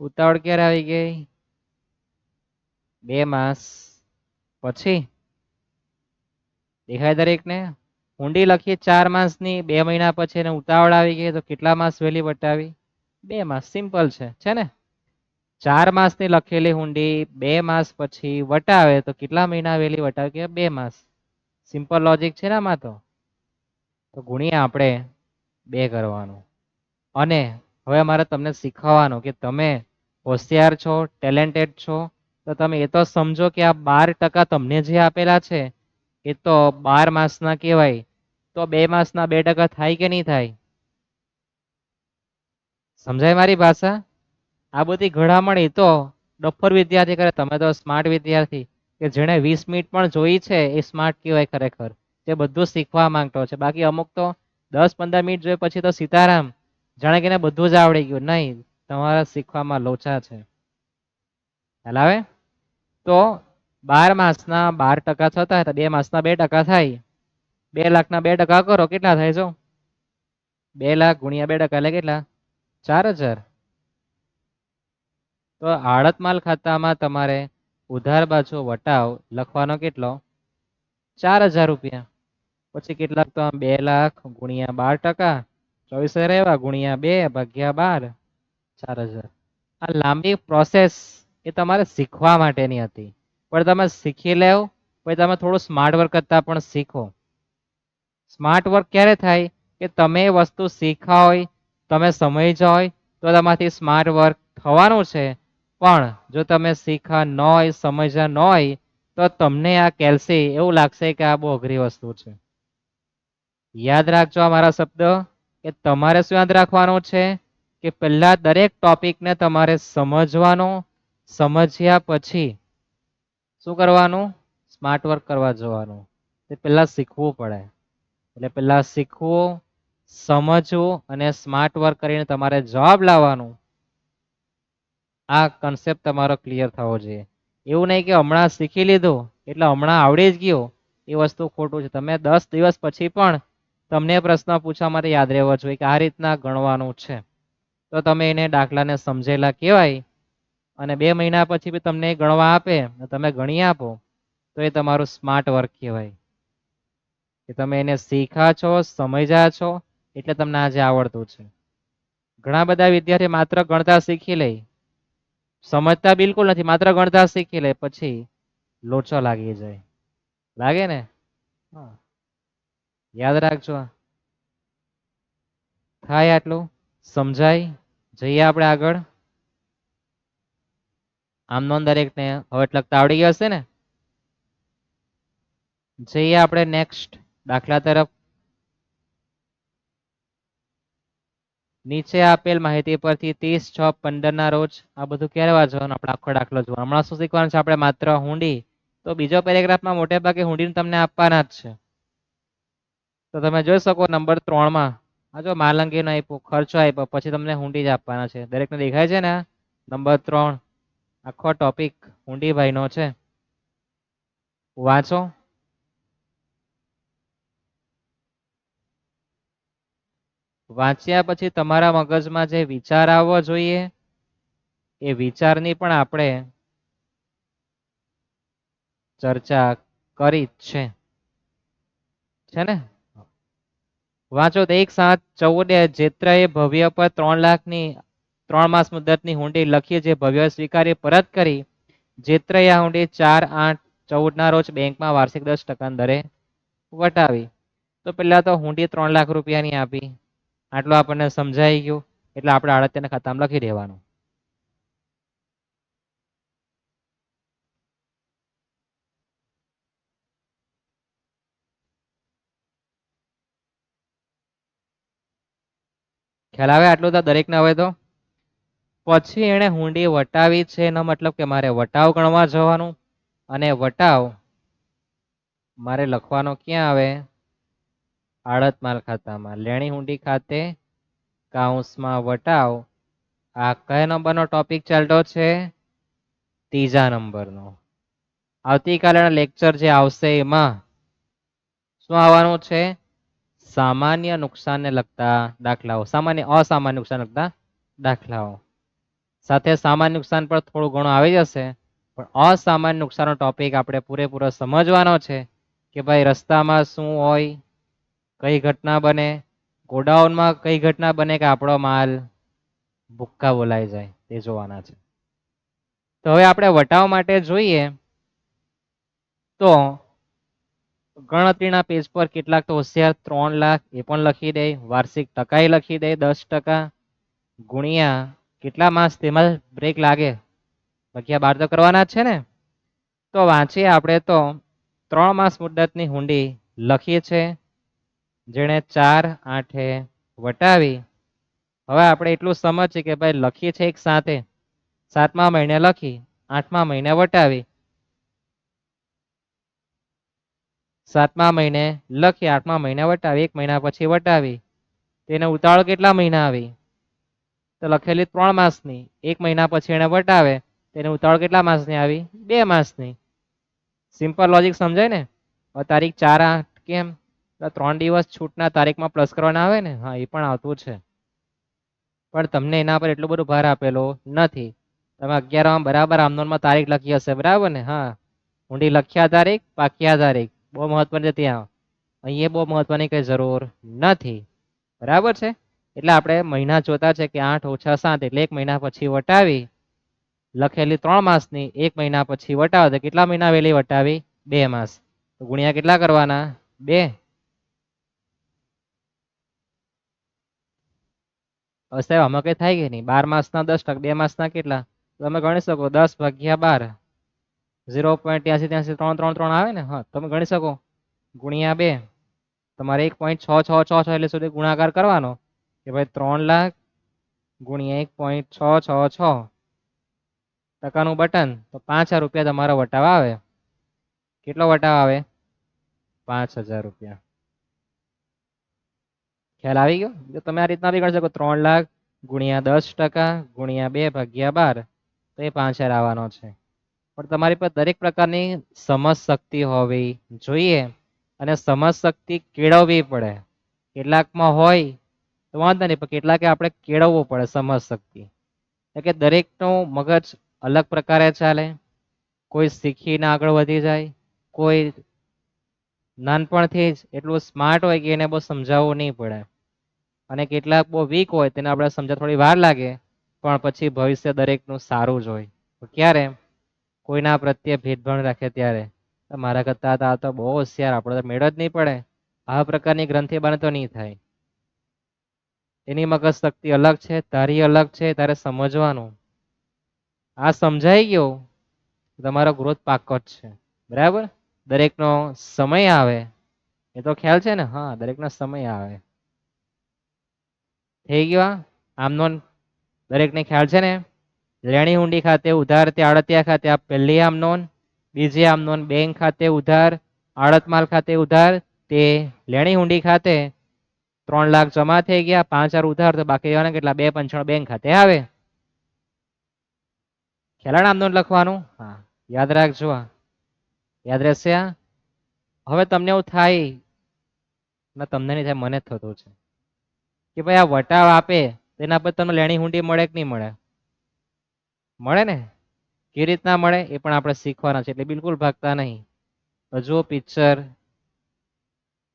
[SPEAKER 1] ઉતાવળ ક્યારે આવી ગઈ? 2 માસ પછી. દેખાય દરેક ને? હુંડી લખી 4 માસની, 2 મહિના પછી એને ઉતાવળ આવી ગઈ, તો કેટલા માસ વહેલી વટાવી? 2 માસ. સિમ્પલ છે ને? 4 માસની લખેલી હુંડી 2 માસ પછી વટાવે તો કેટલા મહિના વહેલી વટાવે? કે 2 માસ. સિમ્પલ લોજિક છે ને આમાં તો. ગુણ્યા આપણે 2 કરવાનું. અને હવે મારે તમને શીખવવાનું કે તમે હોશિયાર છો, ટેલેન્ટેડ છો, તો તમે એ તો સમજો કે આ 12% તમને જે આપેલા છે એ તો 12 માસના કહેવાય. તો 2 માસના 2% થાય કે નહીં થાય? સમજાય મારી ભાષા? આ બધી ઘડામણ એ તો ડફર વિદ્યાર્થી કરે. તમે તો સ્માર્ટ વિદ્યાર્થી કે જેણે 20 મિનિટ પણ જોઈ છે એ સ્માર્ટ કહેવાય ખરેખર. જે બધું શીખવા માંગતો છે. બાકી અમુક તો 10-15 મિનિટ જોઈ પછી તો સીતારામ, જાણે કે એને બધું જ આવડી ગયું. નહીં, તમારા શીખવામાં લોચા છે. હલાવે તો 12 માસના 12% થતા, તો 2 માસના 2% થાય. 2 લાખના 2% કરો, કેટલા થાય? જો 2 લાખ ગુણ્યા 2% એટલે કેટલા? 4000. તો આડત માલ ખાતામાં તમારે ઉધાર બાજુ વટાવ લખવાનો કેટલો? 4000 રૂપિયા. પછી કેટલાક? તો 2 લાખ ગુણ્યા 12%, 24 રહેવા ગુણ્યા 2 ભાગ્યા 12, 4000. આ લાંબી પ્રોસેસ એ તમારે શીખવા માટેની હતી, પણ તમે શીખી લેવ પછી તમે થોડું સ્માર્ટ વર્ક કરતા પણ શીખો. સ્માર્ટ વર્ક ક્યારે થાય? કે તમે વસ્તુ શીખા હોય, તમે સમજ્યા હોય, તો તમારાથી સ્માર્ટ વર્ક થવાનું છે. પણ જો તમે શીખા ન હોય, સમજ્યા ન હોય, તો તમને આ કેલ્સી એવું લાગશે કે આ બહુ અઘરી વસ્તુ છે. યાદ રાખજો આ મારા શબ્દ. કે તમારે શું યાદ રાખવાનું છે કે પહેલા દરેક ટોપિકને તમારે સમજવાનો, સમજ્યા પછી શું કરવાનું, સ્માર્ટ વર્ક કરવા જવાનું. તે પહેલા શીખવું પડે. એટલે પહેલા શીખવું, સમજવું અને સ્માર્ટ વર્ક કરીને તમારે જવાબ લાવવાનું. આ કન્સેપ્ટ તમારો ક્લિયર થવો જોઈએ. એવું નહીં કે હમણાં શીખી લીધું એટલે હમણાં આવડી જ ગયું, એ વસ્તુ ખોટું છે. તમે 10 દિવસ પછી પણ તમને પ્રશ્ન પૂછવા માટે યાદ રહેવો જોઈએ કે આ રીતના ગણવાનું છે, તો તમે એને દાખલાને સમજેલા કહેવાય. અને 2 મહિના પછી બી તમને ગણવા આપે તમે ગણી આપો તો એ તમારું સ્માર્ટ વર્ક કહેવાય કે તમે એને શીખ્યા છો, સમજ્યા છો એટલે તમને આજે આવડતું છે. ઘણા બધા વિદ્યાર્થી માત્ર ગણતા શીખી લે, સમજતા બિલકુલ નથી, માત્ર ગણતા શીખી લે પછી લોચો લાગી જાય. લાગે ને? હા, યાદ રાખજો. થાય આટલું સમજાય? જઈએ આપણે આગળ. આમ નોંધ દરેકને હવે લખતા આવડી ગયા હશે ને? જઈએ આપણે નેક્સ્ટ દાખલા તરફ. નીચે આપેલ માહિતી પરથી 30/6/15 ના રોજ આ બધું ક્યારે વાંચવાનું, આપણે આખો દાખલો જોવાનો. હમણાં શું શીખવાનું છે આપણે? માત્ર હુંડી. તો બીજો પેરેગ્રાફમાં મોટે ભાગે હુંડી તમને આપવાના જ છે. તો તમે જોઈ શકો નંબર 3 માં આ જો માલંગીનો આપ્યો, ખર્ચો આપ્યો, પછી તમને હુંડી જ આપવાના છે. દરેકને દેખાય છે ને? નંબર 3 આખો ટોપિક હુંડીભાઈનો છે. વાંચો. વાંચ્યા પછી તમારા મગજમાં જે વિચાર આવવો જોઈએ એ વિચારની પણ આપણે ચર્ચા કરી જ છે ને? વાંચો તો 1/7/14 જેત્રએ ભવ્ય પર 3 લાખની 3 માસ મુદતની હુંડી લખી, જે ભવ્ય સ્વીકારી પરત કરી. જેત્રએ આ હુંડી 4/8/14 ના રોજ બેંકમાં વાર્ષિક 10% દરે વટાવી. તો પેલા તો હુંડી 3 લાખ રૂપિયાની આપી, આટલું આપણને સમજાઈ ગયું. એટલે આપણે આડત્યના ખાતામાં લખી દેવાનું. ખ્યાલ આવે આટલું તો દરેકને? હવે તો પછી એને હુંડી વટાવી છે એનો મતલબ કે મારે વટાવ ગણવા જવાનું, અને વટાવ મારે લખવાનો ક્યાં આવે? આડત માલ ખાતામાં. લેણી હુંડી ખાતે કાઉન્સમાં વટાવ. આ કયા નંબરનો ટોપિક ચાલતો છે? 3જા નંબરનો. આવતીકાલેના લેક્ચર જે આવશે એમાં શું આવવાનું છે? સામાન્ય નુકસાનને લગતા દાખલાઓ, સામાન્ય અસામાન્ય નુકસાન લગતા દાખલાઓ. સાથે સામાન્ય નુકસાન પર થોડું ઘણું આવી જશે, પણ અસામાન્ય નુકસાનનો ટોપિક આપણે પૂરેપૂરો સમજવાનો છે કે ભાઈ રસ્તામાં શું હોય, કઈ ઘટના બને, ગોડાઉનમાં કઈ ઘટના બને કે આપણો માલ ભૂક્કા બોલાઈ જાય, તે જોવાના છે. તો હવે આપણે વટાવ માટે જોઈએ તો ગણતરીના પેજ પર કેટલાક તો હોશિયાર 3 લાખ એ પણ લખી દે, વાર્ષિક ટકાઈ લખી દે 10%, ગુણ્યા કેટલા માસ તેમાં બ્રેક લાગે, ભાગ્યા 12 તો કરવાના જ છે ને? તો વાંચીએ આપણે તો 3 માસ મુદતની હુંડી લખીએ છે, જેણે 4/8 વટાવી. હવે આપણે એટલું સમજીએ કે ભાઈ લખીએ છે એક સાથે, 7મા મહિને લખી, 8મા મહિને વટાવી. 7મા મહિને લખી, 8મા મહિને વટાવી, 1 મહિના પછી વટાવી. તેને ઉતાવળ કેટલા મહિના આવી? તો લખેલી 3 માસની. 1 મહિના પછી એને વટાવે, તેને ઉતાવળ કેટલા માસની આવી? 2 માસની. સિમ્પલ લોજિક સમજાય ને? તારીખ 4/8 કેમ? 3 દિવસ છૂટના તારીખમાં પ્લસ કરવાના આવે ને? હા, એ પણ આવતું છે, પણ તમને એના પર એટલું બધું ભાર આપેલો નથી. તમે 11માં બરાબર આમનોનમાં તારીખ લખી હશે, બરાબર ને? હા, ઊંડી લખ્યા તારીખ, પાક્યા તારીખ, બહુ મહત્વની છે ત્યાં. અહીંયા બહુ મહત્વની કઈ જરૂર નથી, બરાબર છે? એટલે આપણે મહિના જોતા છે કે 8 - 7 એટલે 1 મહિના પછી વટાવી. લખેલી 3 માસની, 1 મહિના પછી વટાવે તો કેટલા મહિના વહેલી વટાવી? 2 માસ. તો ગુણ્યા કેટલા કરવાના? 2. હવે સાહેબ આમાં કઈ થાય કે નહીં? 12 માસના 10%, 2 માસના કેટલા? તમે ગણી શકો 10/12, 0.838333 આવે ને? હા, તમે ગણી શકો. ગુણ્યા 2, તમારે 1.6666 એટલે સુધી ગુણાકાર કરવાનો. કે ભાઈ 3,00,000 ગુણ્યા 1.666% બટન તો 5,000 રૂપિયા તમારો વટાવ આવે. કેટલો વટાવ આવે? 5,000 રૂપિયા. ખ્યાલ આવી ગયો? જો તમે આ રીતના બી ગણી શકો 3,00,000 ગુણ્યા 10% ગુણ્યા 2/12 તો એ 5,000 આવવાનો છે. પણ તમારી પર દરેક પ્રકારની સમજ શક્તિ હોવી જોઈએ અને સમજ શક્તિ કેળવવી પડે. કેટલાકમાં હોય તો વાંધો નહીં, પણ કેટલાકે આપણે કેળવવું પડે સમજ શક્તિ. એટલે કે દરેકનું મગજ અલગ પ્રકારે ચાલે. કોઈ શીખીને આગળ વધી જાય, કોઈ નાનપણથી જ એટલું સ્માર્ટ હોય કે એને બહુ સમજાવવું નહીં પડે, અને કેટલાક બહુ વીક હોય તેને આપણે સમજવા થોડી વાર લાગે, પણ પછી ભવિષ્ય દરેકનું સારું જ હોય. ક્યારે? કોઈના પ્રત્યે ભેદભાવ રાખે ત્યારે. મારા કરતા આ તો બહુ હોશિયાર, આપણે તો મેળ જ નહીં પડે, આ પ્રકારની ગ્રંથિ બને તો નહીં થાય. એની મગજ શક્તિ અલગ છે, તારી અલગ છે, તારે સમજવાનું. આ સમજાઈ ગયો, તમારો ગ્રોથ પાક્કો જ છે. બરાબર? દરેકનો સમય આવે એ તો ખ્યાલ છે ને? હા, દરેકનો સમય આવે. થઈ ગયો? આમનો દરેકને ખ્યાલ છે ને? લેણી હુંડી ખાતે ઉધાર તે આડતિયા ખાતે આ પહેલી આમ નોંધ. બીજી આમ નોંધ બેંક ખાતે ઉધાર, આડત માલ ખાતે ઉધાર તે લેણી હુંડી ખાતે 3,00,000 જમા થઈ ગયા, 5,000 ઉધાર, તો બાકી રહેવાના કેટલા? 2,95 બેંક ખાતે આવે. ખ્યાલ આમ નોંધ લખવાનું? હા, યાદ રાખજો. યાદ રહેશે? હવે તમને એવું થાય ના, તમને નહીં થાય, મને જ થતું છે કે ભાઈ આ વટાવ આપે તેના પર તમને લેણી હુંડી મળે કે નહીં મળે? મળે ને? કેવી રીતના મળે એ પણ આપણે શીખવાના છે, એટલે બિલકુલ ભાગતા નહીં. જો પિક્ચર,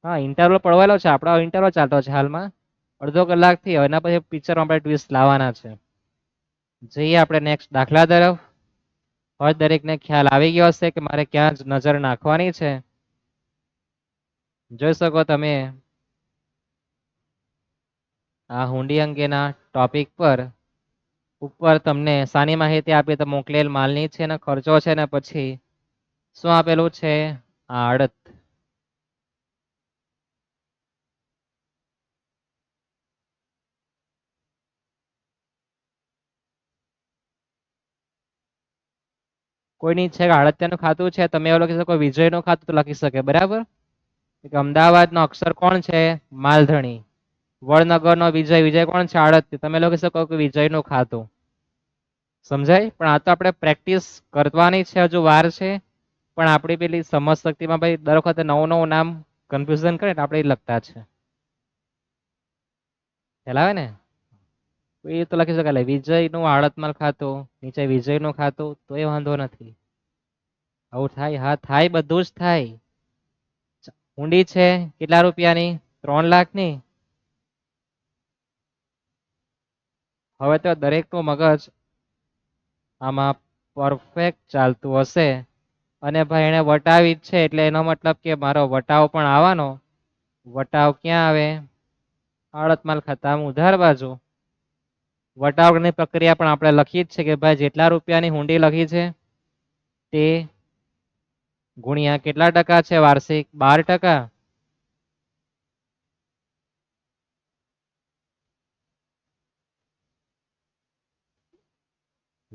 [SPEAKER 1] હા ઇન્ટરવલ પડવાયેલો છે, આપણો ઇન્ટરવલ ચાલતો છે હાલમાં અડધો કલાકથી. એના પછી પિક્ચર આપણે ટ્વિસ્ટ લાવવાના છે. જઈએ આપણે નેક્સ્ટ દાખલા તરફ. હવે દરેકને ખ્યાલ આવી ગયો હશે કે મારે ક્યાં જ નજર નાખવાની છે. જોઈ શકો તમે આ હુંડી અંગેના ટોપિક પર ઉપર તમને સાની માહિતી આપી તો મોકલેલ માલની છે ને ખર્ચો છે ને પછી શું આપેલું છે? આડત. કોઈની ઈચ્છા કે આડત્યાનું ખાતું છે, તમે એવું લખી શકો વિજયનું ખાતું તો લખી શકે. બરાબર? અમદાવાદનો અક્ષર કોણ છે? માલધણી. વડનગરનો વિજય, વિજય કોણ છે? આડત્ય, તમે લખી શકો કે વિજયનું ખાતું. સમજાય? પણ આ તો આપણે પ્રેક્ટિસ કરવાની છે, હજુ વાર છે. પણ આપણી પેલી સમજ શક્તિમાં ભાઈ દર વખતે નવું નવું નામ કન્ફ્યુઝન કરે આપણે એ લખતા છે. ખ્યાલ આવે ને? એ તો લખી શકાય વિજયનું આડતમાલ ખાતું, નીચે વિજયનું ખાતું, તો એ વાંધો નથી. આવું થાય? હા થાય, બધું જ થાય. ઊંડી છે કેટલા રૂપિયાની? 3,00,000ની. હવે તો દરેકનું મગજ આમાં પરફેક્ટ ચાલતું હશે. અને ભાઈ એને વટાવી જ છે, એટલે એનો મતલબ કે મારો વટાવ પણ આવવાનો. વટાવ ક્યાં આવે? આડત માલ ખાતામાં ઉધાર બાજુ. વટાવની પ્રક્રિયા પણ આપણે લખી જ છે કે ભાઈ જેટલા રૂપિયાની હુંડી લખી છે તે ગુણ્યા કેટલા ટકા છે વાર્ષિક? 12%.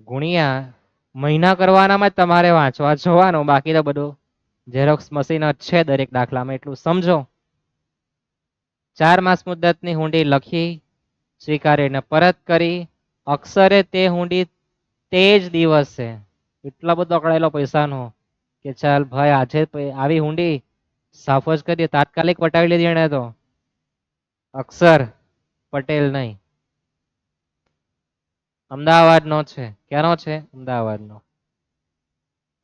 [SPEAKER 1] ગુણ્યા મહિના કરવાનામાં તમારે વાંચવા જોવાનું, બાકી તો બધું ઝેરોક્સ મશીન જ છે દરેક દાખલામાં, એટલું સમજો. 4 માસ મુદતની હુંડી લખી, સ્વીકારીને પરત કરી, અક્ષરે તે હુંડી તે જ દિવસે એટલા બધો અકળાયેલો પૈસાનો કે ચાલ ભાઈ આજે આવી હુંડી સાફ જ કરી, તાત્કાલિક વટાવી લીધી એને તો. અક્ષર પટેલ નહીં, અમદાવાદનો છે. ક્યાંનો છે? અમદાવાદનો.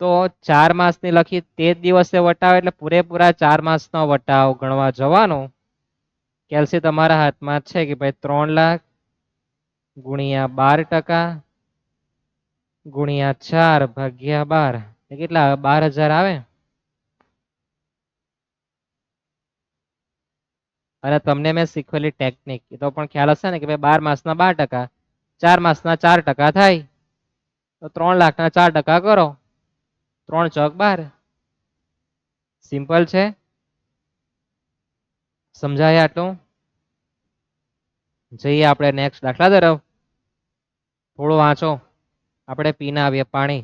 [SPEAKER 1] તો 4 માસની લખી તે જ દિવસે વટાવ એટલે પૂરેપૂરા 4 માસનો વટાવ ગણવા જવાનો. કેલ્સી તમારા હાથમાં છે કે ભાઈ 3,00,000 ગુણ્યા 12% ગુણ્યા 4/12 કેટલા આવે? 12,000 આવે. અને તમને મેં શીખવેલી ટેકનિક એ તો પણ ખ્યાલ હશે ને કે ભાઈ 12 માસના 12%, 4 માસના 4% થાય, તો 3,00,000ના 4% કરો, 3 × 4 = 12. સિમ્પલ છે. સમજાય આટલું? જઈએ આપણે નેક્સ્ટ દાખલા તરફ. થોડું વાંચો, આપણે પીને આવીએ પાણી.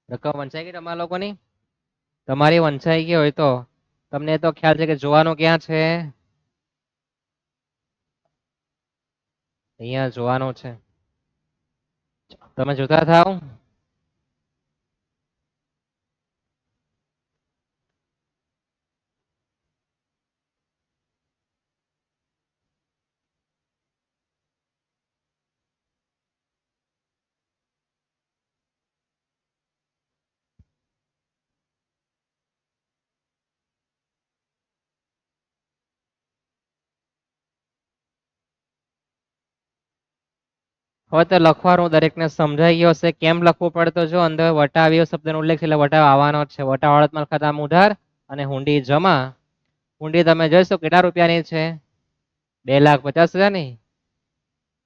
[SPEAKER 1] રકમ વંચાઈ ગઈ તમારા લોકોની? તમારી વંચાઈ ગઈ હોય તો તમને તો ખ્યાલ છે કે જોવાનું ક્યાં છે? અહીંયા જોવાનું છે. તમે જોતા થાવ. હવે તો લખવાનું દરેકને સમજાઈ ગયો હશે કેમ લખવું પડે. તો જો અંદર વટા આવ્યો શબ્દનો ઉલ્લેખ એટલે વટા આવવાનો જ છે. વટા હળદમાં ખાતામાં ઉધાર અને હુંડી જમા. હુંડી તમે જોઈશો કેટલા રૂપિયાની છે? 2,50,000 ની.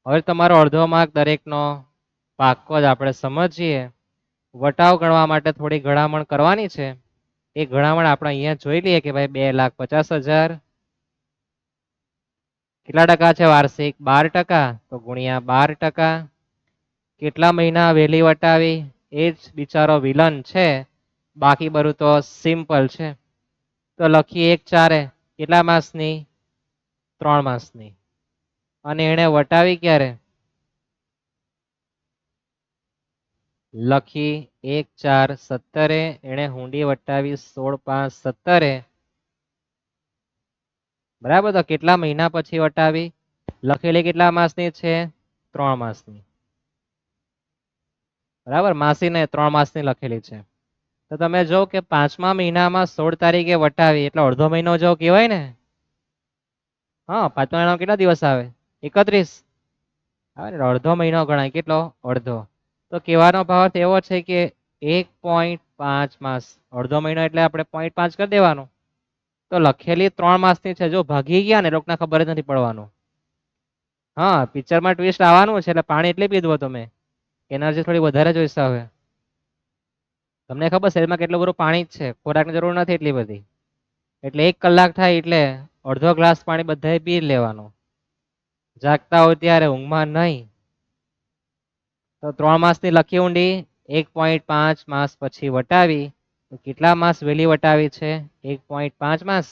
[SPEAKER 1] હવે તમારો અડધો માર્ક દરેકનો પાક્કો જ આપણે સમજીએ. વટાવ ગણવા માટે થોડી ગણામણ કરવાની છે. એ ગણામણ આપણે અહીંયા જોઈ લઈએ કે ભાઈ 2,50,000 કેટલા ટકા છે વાર્ષિક? 12%. તો ગુણ્યા 12%. કેટલા મહિના વહેલી વટાવી? એ જ બિચારો વિલન છે, બાકી બધું તો સિમ્પલ છે. તો લખીએ 1/4 કેટલા માસની? 3 માસની. અને એને વટાવી ક્યારે? લખી 1/4 એને હુંડી વટાવી 16/5 બરાબર. તો કેટલા મહિના પછી વટાવી? લખેલી કેટલા માસની છે? 3 માસની. બરાબર, માસી ને 3 માસની લખેલી છે. તો તમે જો કે 5મા મહિનામાં 16 તારીખે વટાવી એટલે અડધો મહિનો જો કહેવાય ને. હા, 5મા મહિનામાં કેટલા દિવસ આવે? 31 આવે ને. અડધો મહિનો ગણાય. કેટલો? અડધો. તો કહેવાનો ભાવ એવો છે કે 1.5 માસ. અડધો મહિનો એટલે આપણે 0.5 કરી દેવાનું. તો લખેલી 3 માસની છે. જો ભાગી ગયા ને લોકોને ખબર જ નથી પડવાનું. હા, પિક્ચરમાં ટ્વિસ્ટ આવવાનું છે એટલે પાણી એટલે પીધું તમે. એનર્જી થોડી વધારે જોઈશે હવે. તમને ખબર શરીરમાં કેટલું બધું પાણી જ છે, ખોરાકની જરૂર નથી એટલી બધી. એટલે 1 કલાક થાય એટલે અડધો ગ્લાસ પાણી બધાએ પી લેવાનું. જાગતા હોય ત્યારે, ઊંઘમાં નહીં. તો 3 માસની લખી ઊંડી. 1.5 માસ પછી વટાવી. તો કેટલા માસ વહેલી વટાવી છે? 1.5 માસ.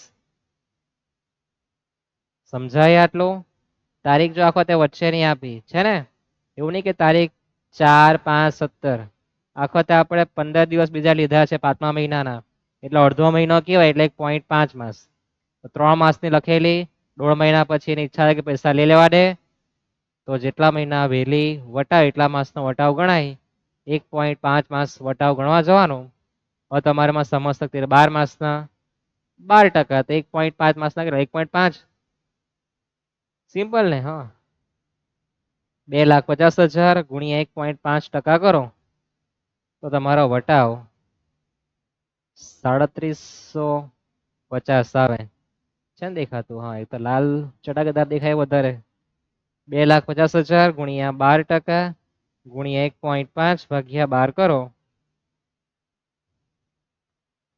[SPEAKER 1] સમજાય આટલું? તારીખ જો આખો તે વચ્ચેની આપી છે ને, એવું નહીં કે તારીખ 4, 5, 17. આખો તે આપણે 15 દિવસ બીજા લીધા છે 5મા મહિનાના, એટલે અડધો મહિનો કહેવાય એટલે 1.5 માસ. તો 3 માસની લખેલી. 1.5 મહિના પછી એની ઈચ્છા કે પૈસા લઈ લેવા દે, તો જેટલા મહિના વહેલી વટાવ એટલા માસનો વટાવ ગણાય. 1.5 માસ વટાવ ગણવા જવાનું. હવે તમારામાં સમજ શક્તિ 12 માસના 12%. તો 1.5 માસના કેટલા? 1.5. સિમ્પલ ને. હા, 2,50,000 ગુણ્યા 1.5% કરો તો તમારો વટાવ 3,350 આવે છે ને. દેખાતું? હા, એ તો લાલ ચટાકેદાર દેખાય વધારે. 2,50,000 ગુણ્યા 12% ગુણ્યા 1.5 ભાગ્યા 12 કરો.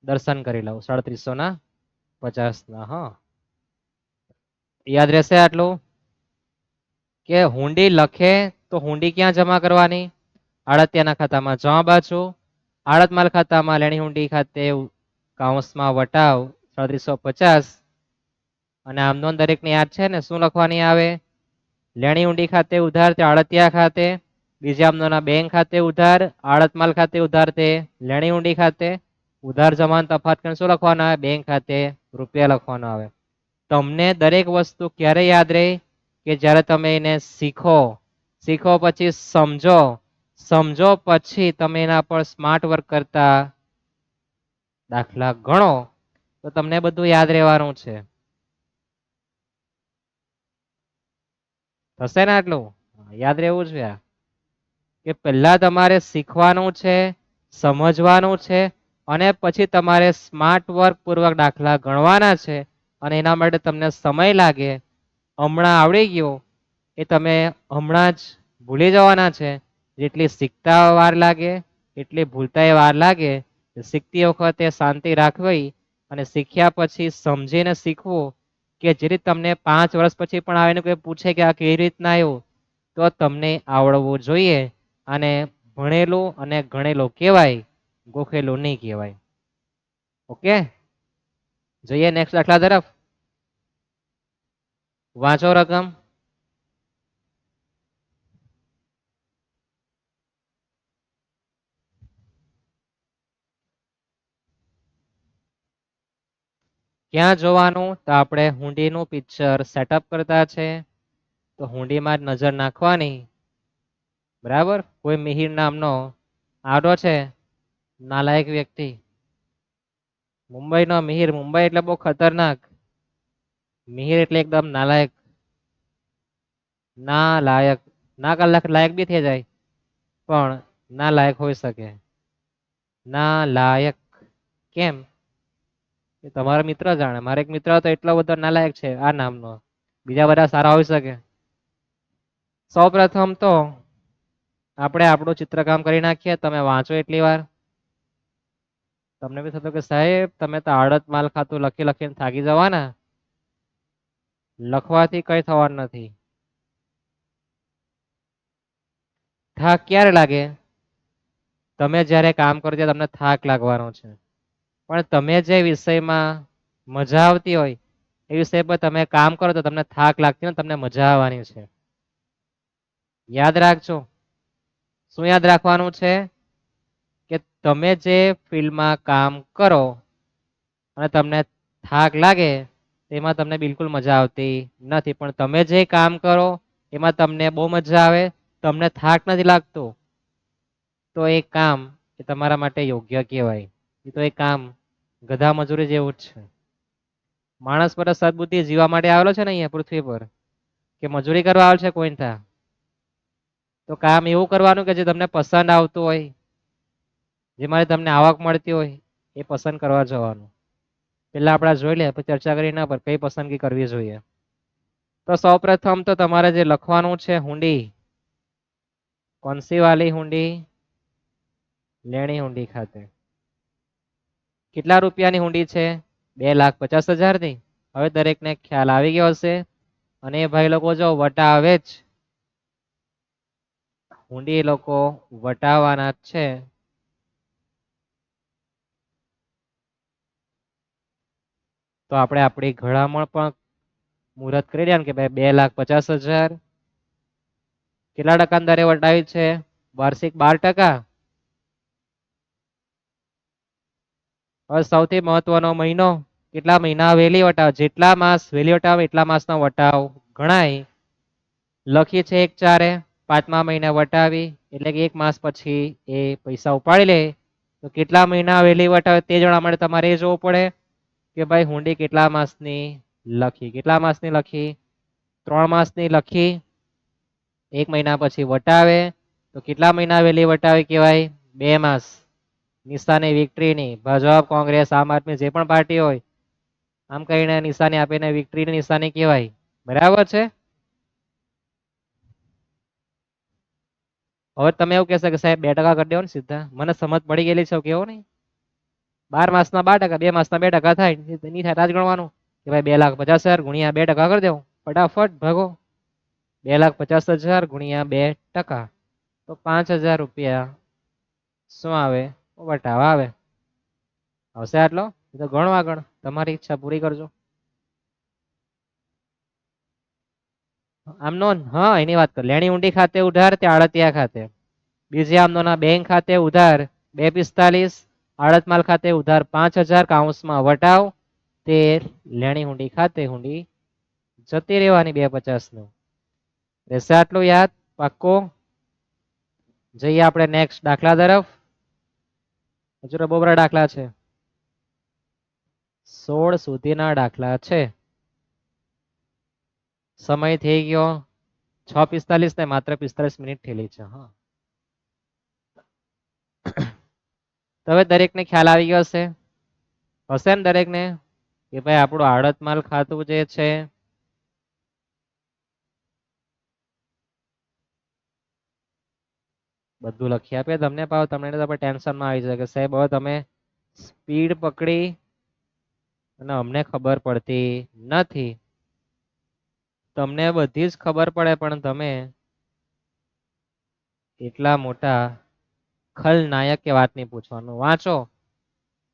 [SPEAKER 1] દર્શન કરી લઉં 3,350 હા, યાદ રહેશે આટલું? કે હુંડી લખે તો હુંડી ક્યાં જમા કરવાની? આડતિયાના ખાતામાં જમા બાજુ. આડત માલ ખાતામાં લેણી હુંડી ખાતે કૌંસમાં વટાવ 3,350. અને આમ નોંધ દરેકને યાદ છે ને, શું લખવાની આવે? લેણી ઊંડી ખાતે ઉધાર તે આડતિયા ખાતે. બીજા આમનોના બેંક ખાતે ઉધાર, આડત માલ ખાતે ઉધાર તે લેણી ઊંડી ખાતે. ઉધાર જમાન તફાત કરીને શું લખવાનું આવે? બેંક ખાતે રૂપિયા લખવાનું આવે. તમને દરેક વસ્તુ ક્યારે યાદ રહે? કે જ્યારે તમે એને શીખો. શીખો પછી સમજો. સમજો પછી તમે એના પર સ્માર્ટ વર્ક કરતા દાખલા ગણો તો તમને બધું યાદ રહેવાનું છે. થશે ને આટલું? યાદ રહેવું જોઈએ આ. કે પહેલા તમારે શીખવાનું છે, સમજવાનું છે અને પછી તમારે સ્માર્ટ વર્ક પૂર્વક દાખલા ગણવાના છે અને એના માટે તમને સમય લાગે. હમણાં આવડી ગયો એ તમે હમણાં જ ભૂલી જવાના છે. જેટલી શીખતા વાર લાગે એટલી ભૂલતા વાર લાગે. શીખતી વખતે શાંતિ રાખવી અને શીખ્યા પછી સમજીને શીખવું કે જે રીતે તમને 5 વર્ષ પછી પણ આવીને કોઈ પૂછે કે આ કેવી રીતના આવ્યું તો તમને આવડવું જોઈએ. અને ભણેલું અને ગણેલું કહેવાય, ગોખેલું નહીં કહેવાય. ઓકે, જોઈએ નેક્સ્ટ દાખલા તરફ. વાંચો રકમ. ક્યાં જોવાનું? તો આપણે હુંડીનું પિક્ચર સેટઅપ કરતા છે તો હુંડીમાં જ નજર નાખવાની. બરાબર, કોઈ મિહિર નામનો આડો છે નાલાયક વ્યક્તિ. મુંબઈનો મિહિર, મુંબઈ એટલે બહુ ખતરનાક. મિહિર એટલે એકદમ નાલાયક. ના લાયક, ના કલાક લાયક બી થઈ જાય પણ ના લાયક હોઈ શકે. ના લાયક કેમ? એ તમારો મિત્ર જાણે. મારો એક મિત્ર હતો એટલો બધો નાલાયક છે આ નામનો. બીજા બધા સારા હોઈ શકે. સૌ પ્રથમ તો આપણે આપણું ચિત્રકામ કરી નાખીએ. તમે વાંચો એટલી વાર. તમને બી થતું કે સાહેબ તમે તો આડત માલ ખાતું લખી લખીને થાકી જવાના. લખવાથી કઈ થવાનું નથી. થાક ક્યારે લાગે? તમે જ્યારે કામ કરો ત્યારે તમને થાક લાગવાનો છે. પણ તમે જે વિષયમાં મજા આવતી હોય એ વિષય પર તમે કામ કરો તો તમને થાક લાગતી ને તમને મજા આવવાની છે. યાદ રાખજો. શું યાદ રાખવાનું છે? કે તમે જે ફિલ્ડમાં કામ કરો અને તમને થાક લાગે તેમાં તમને બિલકુલ મજા આવતી નથી. પણ તમે જે કામ કરો એમાં તમને બહુ મજા આવે, તમને થાક નથી લાગતો તો એ કામ એ તમારા માટે યોગ્ય કહેવાય. એ તો એ કામ ગધા મજૂરી જેવું જ છે. માણસ પર સદબુદ્ધિ જીવવા માટે આવેલો છે ને અહીંયા પૃથ્વી પર, કે મજૂરી કરવા આવેલ છે કોઈ ત્યાં? તો કામ એવું કરવાનું કે જે તમને પસંદ આવતું હોય, જેમાંથી તમને આવક મળતી હોય એ પસંદ કરવા જવાનું. પેલા આપણે જોઈ લે પછી ચર્ચા કરી એના પર કઈ પસંદગી કરવી જોઈએ. તો સૌપ્રથમ તો તમારે જે લખવાનું છે હુંડી, કોનસી વાલી હુંડી? લેણી હુંડી ખાતે. કેટલા રૂપિયાની હુંડી છે? 2,50,000 ની. હવે દરેકને ખ્યાલ આવી ગયો હશે. અને એ ભાઈ લોકો જો વટાવે જ, હુંડી એ લોકો વટાવવાના જ છે. તો આપણે આપણી ઘડામણ પણ મુહૂર્ત કરી દેવાનું કે ભાઈ 2,50,000. કેટલા ટકા દરે વટાવી છે? વાર્ષિક 12%. હવે સૌથી મહત્વનો મહિનો, કેટલા મહિના વહેલી વટાવ? જેટલા માસ વહેલી વટાવ એટલા માસનો વટાવ ગણાય. લખી છે 1/4 પાંચમા મહિને વટાવી એટલે કે 1 માસ પછી એ પૈસા ઉપાડી લે. તો કેટલા મહિના વહેલી વટાવે તે જાણવા માટે તમારે એ જોવું પડે કે ભાઈ હુંડી કેટલા માસની લખી. કેટલા માસની લખી? 3 માસની લખી. 1 મહિના પછી વટાવે તો કેટલા મહિના વહેલી વટાવી કહેવાય? 2 માસ. નિશાની વિક્ટરીની, ભાજપ, કોંગ્રેસ, આમ આદમી જે પણ પાર્ટી હોય આમ કહીને નિશાની આપીને વિક્ટરીની નિશાની કહેવાય. બરાબર છે? હવે તમે એવું કહેશો કે સાહેબ 2% કરી દો ને સીધા, મને સમજ પડી ગયેલી છે કેવો નહીં. 12 માસના 12%, 2 માસના 2% થાય. નહીં થાય જ ગણવાનું કે ભાઈ 2,50,000 ગુણ્યા 2% કરી દો. ફટાફટ ભાગો. 2,50,000 ગુણ્યા 2%. તો 5,000 રૂપિયા શું આવે? વટાવા આવે. આવશે આટલો? તો ગણો આગળ, તમારી ઈચ્છા પૂરી કરજો. આમનો હા એની વાત કર. લેણી ઊંડી ખાતે ઉધાર તે આડતિયા ખાતે. બીજી આમનોના બેંક ખાતે ઉધાર 2,45, આડત માલ ખાતે ઉધાર 5,000 કાઉન્સમાં વટાવ તે લેણી હુંડી ખાતે હુંડી જતી રહેવાની 2,50 નું. રહેશે આટલું યાદ? પાક્કો? જઈએ આપણે નેક્સ્ટ દાખલા તરફ. હજુ તો બહુ બધા દાખલા છે. 16 સુધીના દાખલા છે. સમય થઈ ગયો 6:45 ને માત્ર 45 મિનિટ થયેલી છે. હા, તો હવે દરેકને ખ્યાલ આવી ગયો હશે હશે ને દરેકને કે ભાઈ આપણું આડત માલ ખાતું જે છે બધું લખી આપે તમને. પાવ તમને ટેન્શનમાં આવી જાય કે સાહેબ હવે તમે સ્પીડ પકડી અને અમને ખબર પડતી નથી. તમને બધી જ ખબર પડે પણ તમે એટલા મોટા ખલનાયક કે વાત નહીં પૂછવાનું. વાંચો,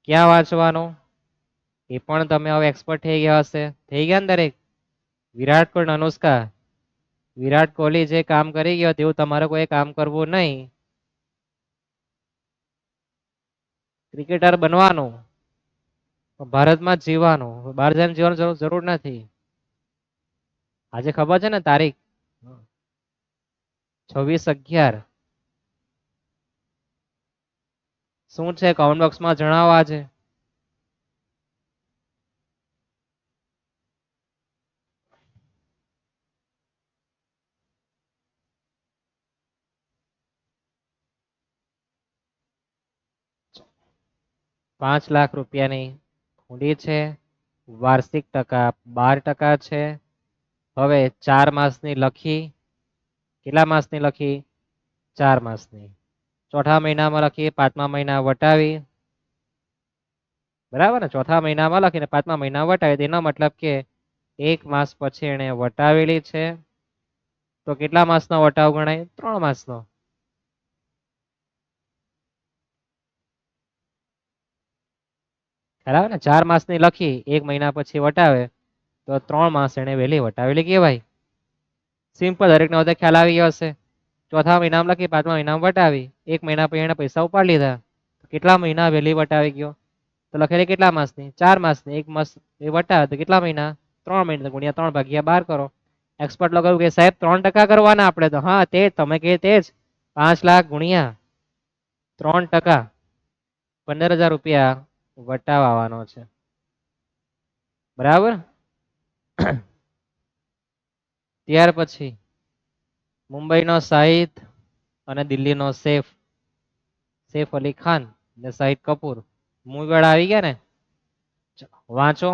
[SPEAKER 1] ક્યાં વાંચવાનું એ પણ તમે હવે એક્સપર્ટ થઈ ગયા હશે. થઈ ગયા ને દરેક? વિરાટ કોહલી, અનુષ્કા, વિરાટ કોહલી જે કામ કરી ગયો તેવું તમારે કોઈ કામ કરવું નહીં. ક્રિકેટર બનવાનું, ભારતમાં જ જીવવાનું, બહાર જઈને જીવવાની જરૂર નથી. આજે ખબર છે ને તારીખ? 26/11. શું છે કમેન્ટ બોક્સમાં જણાવો આજે. ₹5,00,000 હુંડી છે. વાર્ષિક ટકા 12% છે. હવે 4 માસની લખી. કેટલા માસની લખી? 4 માસની. ચોથા મહિનામાં લખી, પાંચમા મહિના વટાવી. બરાબર ને? ચોથા મહિનામાં લખીને પાંચમા મહિના વટાવી. એનો મતલબ કે 1 માસ પછી એને વટાવેલી છે. તો કેટલા માસનો વટાવ ગણાય? 3 માસનો. બરાબર ને? 4 માસની લખી, 1 મહિના પછી વટાવે તો 3 માસ એને વહેલી વટાવેલી કહેવાય. સિમ્પલ, દરેકને હવે ખ્યાલ આવી ગયો હશે. ચોથા મહિનામાં લખી, પાંચમા મહિનામાં વટાવી, 1 મહિના પછી એને પૈસા ઉપાડી લીધા. કેટલા મહિના વહેલી વટાવી ગયો? તો લખેલી કેટલા માસની? 4 માસની. 1 માસ એ વટાવે તો કેટલા મહિના? 3 મહિના. ગુણ્યા 3/12 કરો. એક્સપર્ટ લોકો કે સાહેબ 3% કરવાના આપણે તો. હા, તે તમે કે તે જ 5,00,000 ગુણ્યા 3%, ₹15,000 વટાવ આવવાનો છે. બરાબર. ત્યાર પછી મુંબઈનો શાહિદ અને દિલ્હીનો સૈફ અલી ખાન ને શાહિદ કપૂર મૂવી વાળા આવી ગયા ને. વાંચો,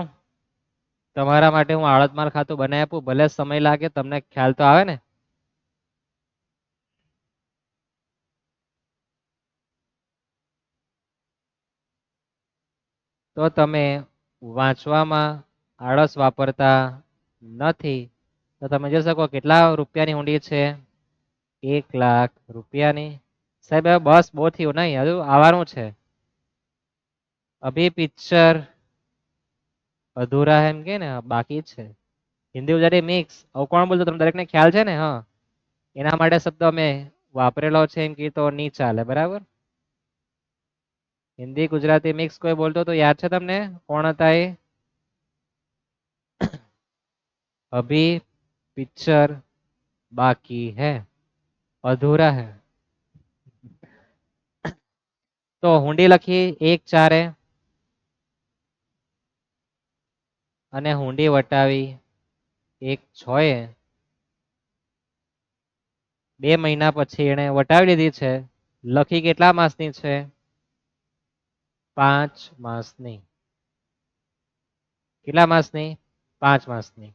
[SPEAKER 1] તમારા માટે હું આળતમાર ખાતું બનાવી આપું, ભલે સમય લાગે, તમને ખ્યાલ તો આવે ને. તો તમે વાંચવામાં આળસ વાપરતા નથી તો તમે જોઈ શકો કેટલા રૂપિયાની ઊંડી છે? ₹1,00,000. સાહેબ બસ બહુ થયું નહીં, હજુ આવવાનું છે. અભી પિક્ચર અધૂરા એમ કે ને બાકી છે. હિન્દી ગુજરાતી મિક્સ. આવું કોણ બોલતો? તમને દરેકને ખ્યાલ છે ને? હા, એના માટે શબ્દ અમે વાપરેલો છે એમ કે તો નહીં ચાલે. બરાબર. હિન્દી ગુજરાતી મિક્સ કોઈ બોલતો તો યાદ છે તમને? કોણ હતા એ? અભી પિક્ચર બાકી હૈ, અધૂરા હૈ. તો હુંડી લખી 1/4 અને હુંડી વટાવી 1/6. 2 મહિના પછી એને વટાવી લીધી છે. લખી કેટલા માસની છે? 5 માસની. કેટલા માસની? 5 માસની.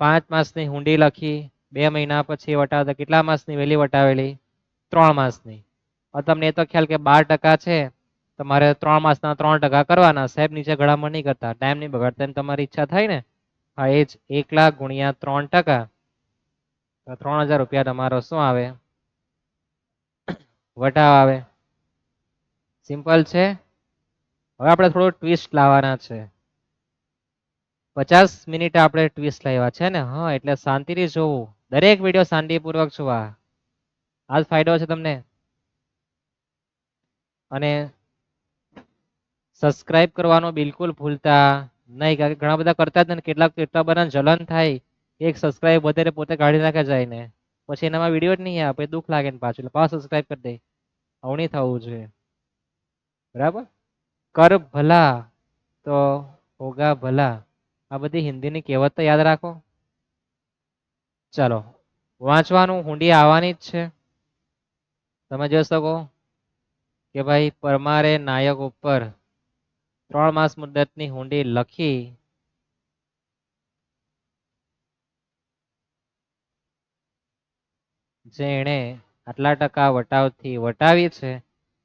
[SPEAKER 1] 5 માસની હુંડી લખી, 2 મહિના પછી વટાવતા કેટલા માસની વહેલી વટાવેલી? 3 માસની. તમને એ તો ખ્યાલ કે 12% છે. તમારે 3 માસના 3% કરવાના. સાહેબ નીચે ઘડામણ નહીં કરતા, ટાઈમ નહીં બગાડતા. તમારી ઈચ્છા થાય ને. હા, એ જ 1,00,000 ગુણ્યા 3%. ₹3,000 તમારો શું આવે? વટાવ આવે. સિમ્પલ છે. હવે આપણે થોડો ટ્વિસ્ટ લાવવાના છે. 50 મિનિટ આપણે ટ્વિસ્ટ લાવ્યા છે ને. હા, એટલે શાંતિથી જોવું. દરેક વિડીયો શાંતિપૂર્વક જોવા. આ જ ફાયદો છે તમને. અને સબસ્ક્રાઇબ કરવાનું બિલકુલ ભૂલતા નહીં, કારણ કે ઘણા બધા કરતા જ નથી. કેટલાક એટલા બધા જલન થાય, એક સબસ્ક્રાઇબ વધારે પોતે કાઢી નાખે જાય ને, પછી એનામાં વિડીયો જ નહીં આવે, દુઃખ લાગે ને પાછું. એટલે પાછું સબસ્ક્રાઇબ કરી દે. આવું નહીં થવું જોઈએ. બરાબર. કર ભલા તો હોગા ભલા. આ બધી હિન્દીની કહેવત તો યાદ રાખો. ચાલો, વાંચવાનું, હુંડી આવવાની જ છે. તમે જોઈ શકો કે ભાઈ પરમારે નાયક ઉપર 3 માસ મુદ્દતની હુંડી લખી જે એણે આટલા ટકા વટાવથી વટાવી છે.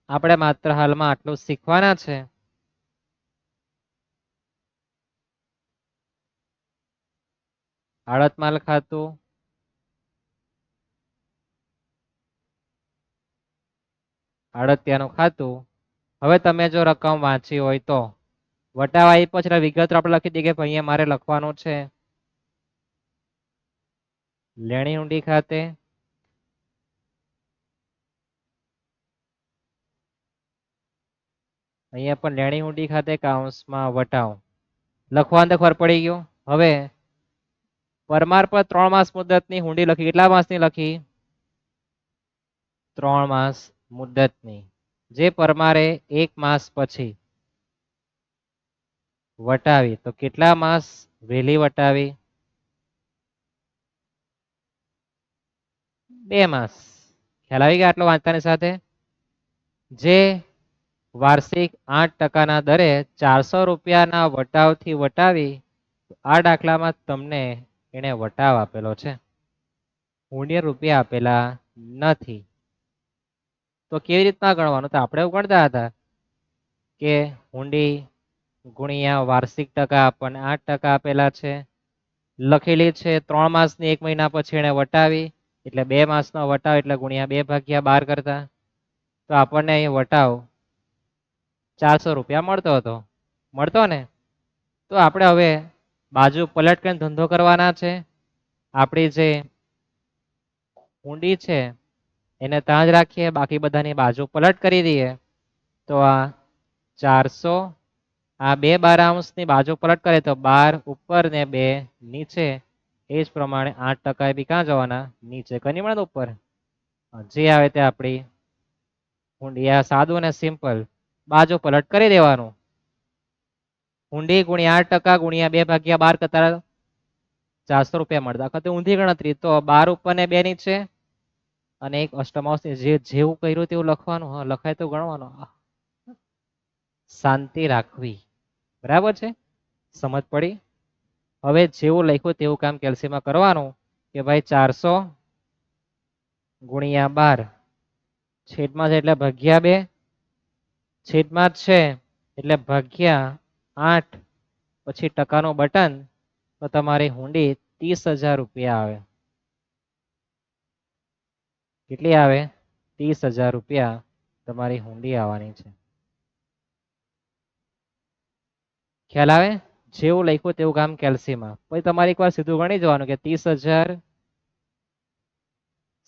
[SPEAKER 1] આપણે માત્ર હાલમાં આટલું શીખવાના છે. આડત માલ ખાતું, આડતિયાનું ખાતું. હવે તમે જો રકમ વાંચી હોય તો વટાવ આવી પછી વિગત આપણે લખી દઈએ કે અહીંયા મારે લખવાનું છે લેણી હુંડી ખાતે અહીંયા પણ લેણી હુંડી ખાતે કાઉન્સમાં વટાવ લખવાનું તો ખબર પડી ગયું. હવે પરમાર પર 3 માસ મુદ્દતની હુંડી લખી. કેટલા માસની લખી? 3 માસ મુદ્દતની. જે પરમારે 1 માસ પછી વટાવી તો કેટલા માસ વહેલી વટાવી? 2 માસ. ખ્યાલ આવી ગયા આટલો વાંચતાની સાથે? જે વાર્ષિક 8% દરે 400 રૂપિયાના વટાવથી વટાવી, આ દાખલામાં તમને એને વટાવ આપેલો છે, હુંડી રૂપિયા આપેલા નથી. તો કેવી રીતના ગણવાનું? તો આપણે એવું ગણતા હતા કે હુંડી ગુણ્યા વાર્ષિક ટકા આપણને 8% આપેલા છે, લખેલી છે 3 માસની 1 મહિના પછી એને વટાવી એટલે 2 માસનો વટાવ એટલે ગુણ્યા 2/12 કરતા તો આપણને અહીં વટાવ 400 રૂપિયા મળતો ને. તો આપણે હવે બાજુ પલટ કરીને ધંધો કરવાના છે. આપણી જે હુંડી છે એને ત્યાં જ રાખીએ, બાકી બધાની બાજુ પલટ કરી દઈએ. તો આ 400, આ 2 12 બાજુ પલટ કરે તો 12 ઉપર ને 2 નીચે. એ જ પ્રમાણે 8% બી ક્યાં જવાના? નીચે. કની મળે ઉપર જે આવે તે આપણી હુંડી. આ સાદું અને સિમ્પલ બાજુ પલટ કરી દેવાનું. હુંડી ગુણ્યા 8% ગુણ્યા 2/12 કરતા 400 રૂપિયા મળતા. વખતે ઊંધી ગણતરી તો 12 ઉપર ને 2 નીચે અને એક અષ્ટમાંશ જે જેવું કર્યું તેવું લખવાનું. હા લખાય તો ગણવાનું. શાંતિ રાખવી. બરાબર છે? સમજ પડી? હવે જેવું લખ્યું તેવું કામ કેલ્સીમાં કરવાનું કે ભાઈ 400 ગુણ્યા 12 છેદમાં છે એટલે ભાગ્યા 2, છેદમાં છે એટલે ભાગ્યા 8, પછી ટકાનું બટન તો તમારી હુંડી 30,000 રૂપિયા આવે. કેટલી આવે? 30,000 રૂપિયા તમારી હુંડી આવવાની છે. ખ્યાલ આવે? જેવું લખ્યું તેવું કામ કેલ્સીમાં. પછી તમારે એકવાર સીધું ગણી જવાનું કે 30,000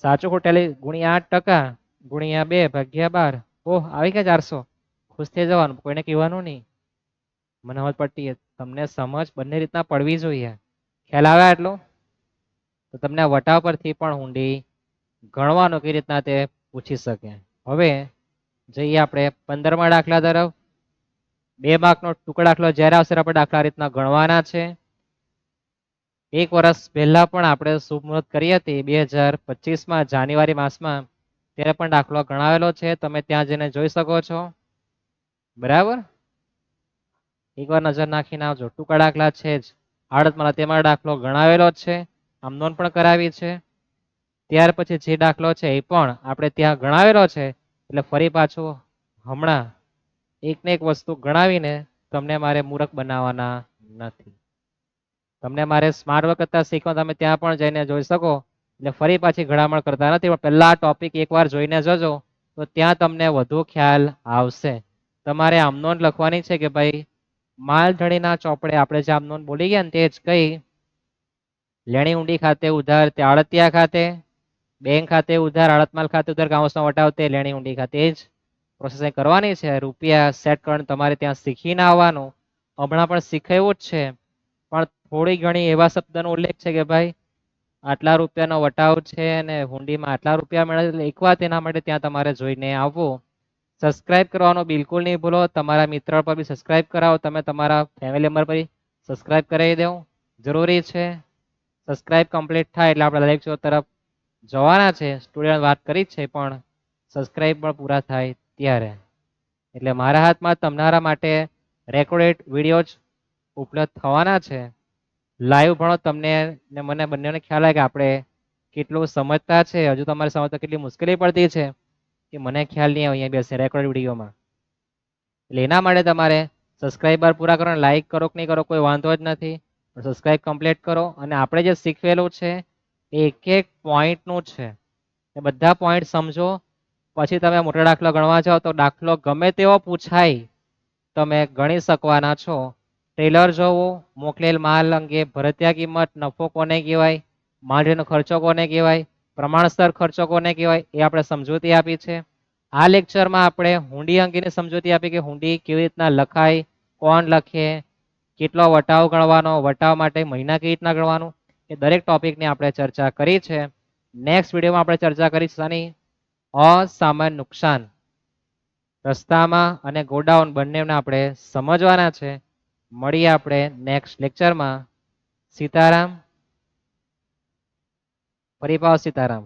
[SPEAKER 1] સાચું ખોટેલી ગુણ્યા 8% ગુણ્યા 2/12. ઓહ આવી ગયા 400. ખુશ થઈ જવાનું, કોઈને કહેવાનું નહીં. મને સમજ પડતી, તમને સમજ બંને રીતના પડવી જોઈએ. ખ્યાલ આવે આટલો? તો તમને વટાવ પરથી પણ હુંડી ગણવાનું કઈ રીતના તે પૂછી શકે. હવે જઈએ આપણે 15મા દાખલા તરફ. 2 માર્કનો ટુકડા દાખલો જ્યારે આવશે આપણે દાખલા રીતના ગણવાના છે. 1 વર્ષ પહેલા પણ આપણે શુભ મુહૂર્ત કરી હતી 2025માં જાન્યુઆરી માસમાં, ત્યારે પણ દાખલો ગણાવેલો છે. તમે ત્યાં જઈને જોઈ શકો છો. બરાબર? એકવાર નજર નાખીને આવજો. ટુકડા દાખલા છે જ. આડતમાં તેમાં દાખલો ગણાવેલો જ છે, આમ નોંધ પણ કરાવી છે. ત્યાર પછી જે દાખલો છે એ પણ આપણે ત્યાં ગણાવેલો છે. એટલે ફરી પાછું હમણાં એકને એક વસ્તુ ગણાવીને તમને મારે મૂર્ખ બનાવવાના નથી. તમને મારે સ્માર્ટ વર્ક કરતા શીખવા તમે ત્યાં પણ જઈને જોઈ શકો. એટલે ફરી પાછી ગણામણ કરતા નથી, પણ પહેલા ટોપિક એકવાર જોઈને જજો તો ત્યાં તમને વધુ ખ્યાલ આવશે. તમારે આમ નોંધ લખવાની છે કે ભાઈ માલધણીના ચોપડે આપણે જે આમ નોંધ બોલી ગયા ને તે જ કઈ લેણી ઊંડી ખાતે ઉધાર તે આડતિયા ખાતે, બેંક ખાતે ઉધાર આડતમાલ ખાતે ઉધાર કાઉન્સમાં વટાવ તે લેણી ઊંડી ખાતે. એ જ પ્રોસેસિંગ કરવાની છે. રૂપિયા સેટ કરવાનું તમારે ત્યાં શીખીને આવવાનું. હમણાં પણ શીખાયું જ છે, પણ થોડી ઘણી એવા શબ્દનો ઉલ્લેખ છે કે ભાઈ આટલા રૂપિયાનો વટાવ છે અને હુંડીમાં આટલા રૂપિયા મળે. એકવાર તેના માટે ત્યાં તમારે જોઈને આવવું. સબસ્ક્રાઇબ કરવાનો બિલકુલ નહીં ભૂલો. તમારા મિત્ર પર બી સબસ્ક્રાઇબ કરાવો. તમે તમારા ફેમિલી મેમ્બર પર સબસ્ક્રાઇબ કરાવી દો, જરૂરી છે. સબસ્ક્રાઇબ કમ્પ્લીટ થાય એટલે આપણે દરેક તરફ જવાના છે, સ્ટુડન્ટ વાત કરી જ છે, પણ સબસ્ક્રાઇબ પણ પૂરા થાય ત્યારે. એટલે મારા હાથમાં તમારા માટે રેકોર્ડેડ વિડીયો જ ઉપલબ્ધ થવાના છે. લાઈવ ભણો તમને ને મને બંનેને ખ્યાલ આવે કે આપણે કેટલું સમજતા છે, હજુ તમારે સમજતા કેટલી મુશ્કેલી પડતી છે કે મને ખ્યાલ નહીં આવે અહીંયા બેસે રેકોર્ડ વિડીયોમાં. એટલે એના માટે તમારે સબસ્ક્રાઈબર પૂરા કરો, લાઈક કરો કે નહીં કરો કોઈ વાંધો જ નથી, પણ સબસ્ક્રાઈબ કમ્પ્લીટ કરો. અને આપણે જે શીખવેલું છે એ એક એક પોઈન્ટનું છે, એ બધા પોઈન્ટ સમજો. પછી તમે મોટા દાખલો ગણવા જાઓ તો દાખલો ગમે તેવો પૂછાય તમે ગણી શકવાના છો. ટ્રેલર જોવો, મોકલેલ માલ અંગે ભરતીયા કિંમત, નફો કોને કહેવાય, માલનો ખર્ચો કોને કહેવાય, પ્રમાણસર ખર્ચો કોને કહેવાય, એ આપણે સમજૂતી આપી છે. આ લેક્ચરમાં આપણે હુંડી અંગેની સમજૂતી આપી કે હુંડી કેવી રીતના લખાય, કોણ લખે, કેટલો વટાવ ગણવાનો, વટાવ માટે મહિના કેવી રીતના ગણવાનું, એ દરેક ટોપિકની આપણે ચર્ચા કરી છે. નેક્સ્ટ વિડીયોમાં આપણે ચર્ચા કરીશું આની અસામાન્ય નુકસાન. રસ્તામાં અને ગોડાઉન બંનેને આપણે સમજવાના છે. મળીએ આપણે નેક્સ્ટ લેક્ચરમાં. સીતારામ. ફરી પાવ સીતારામ.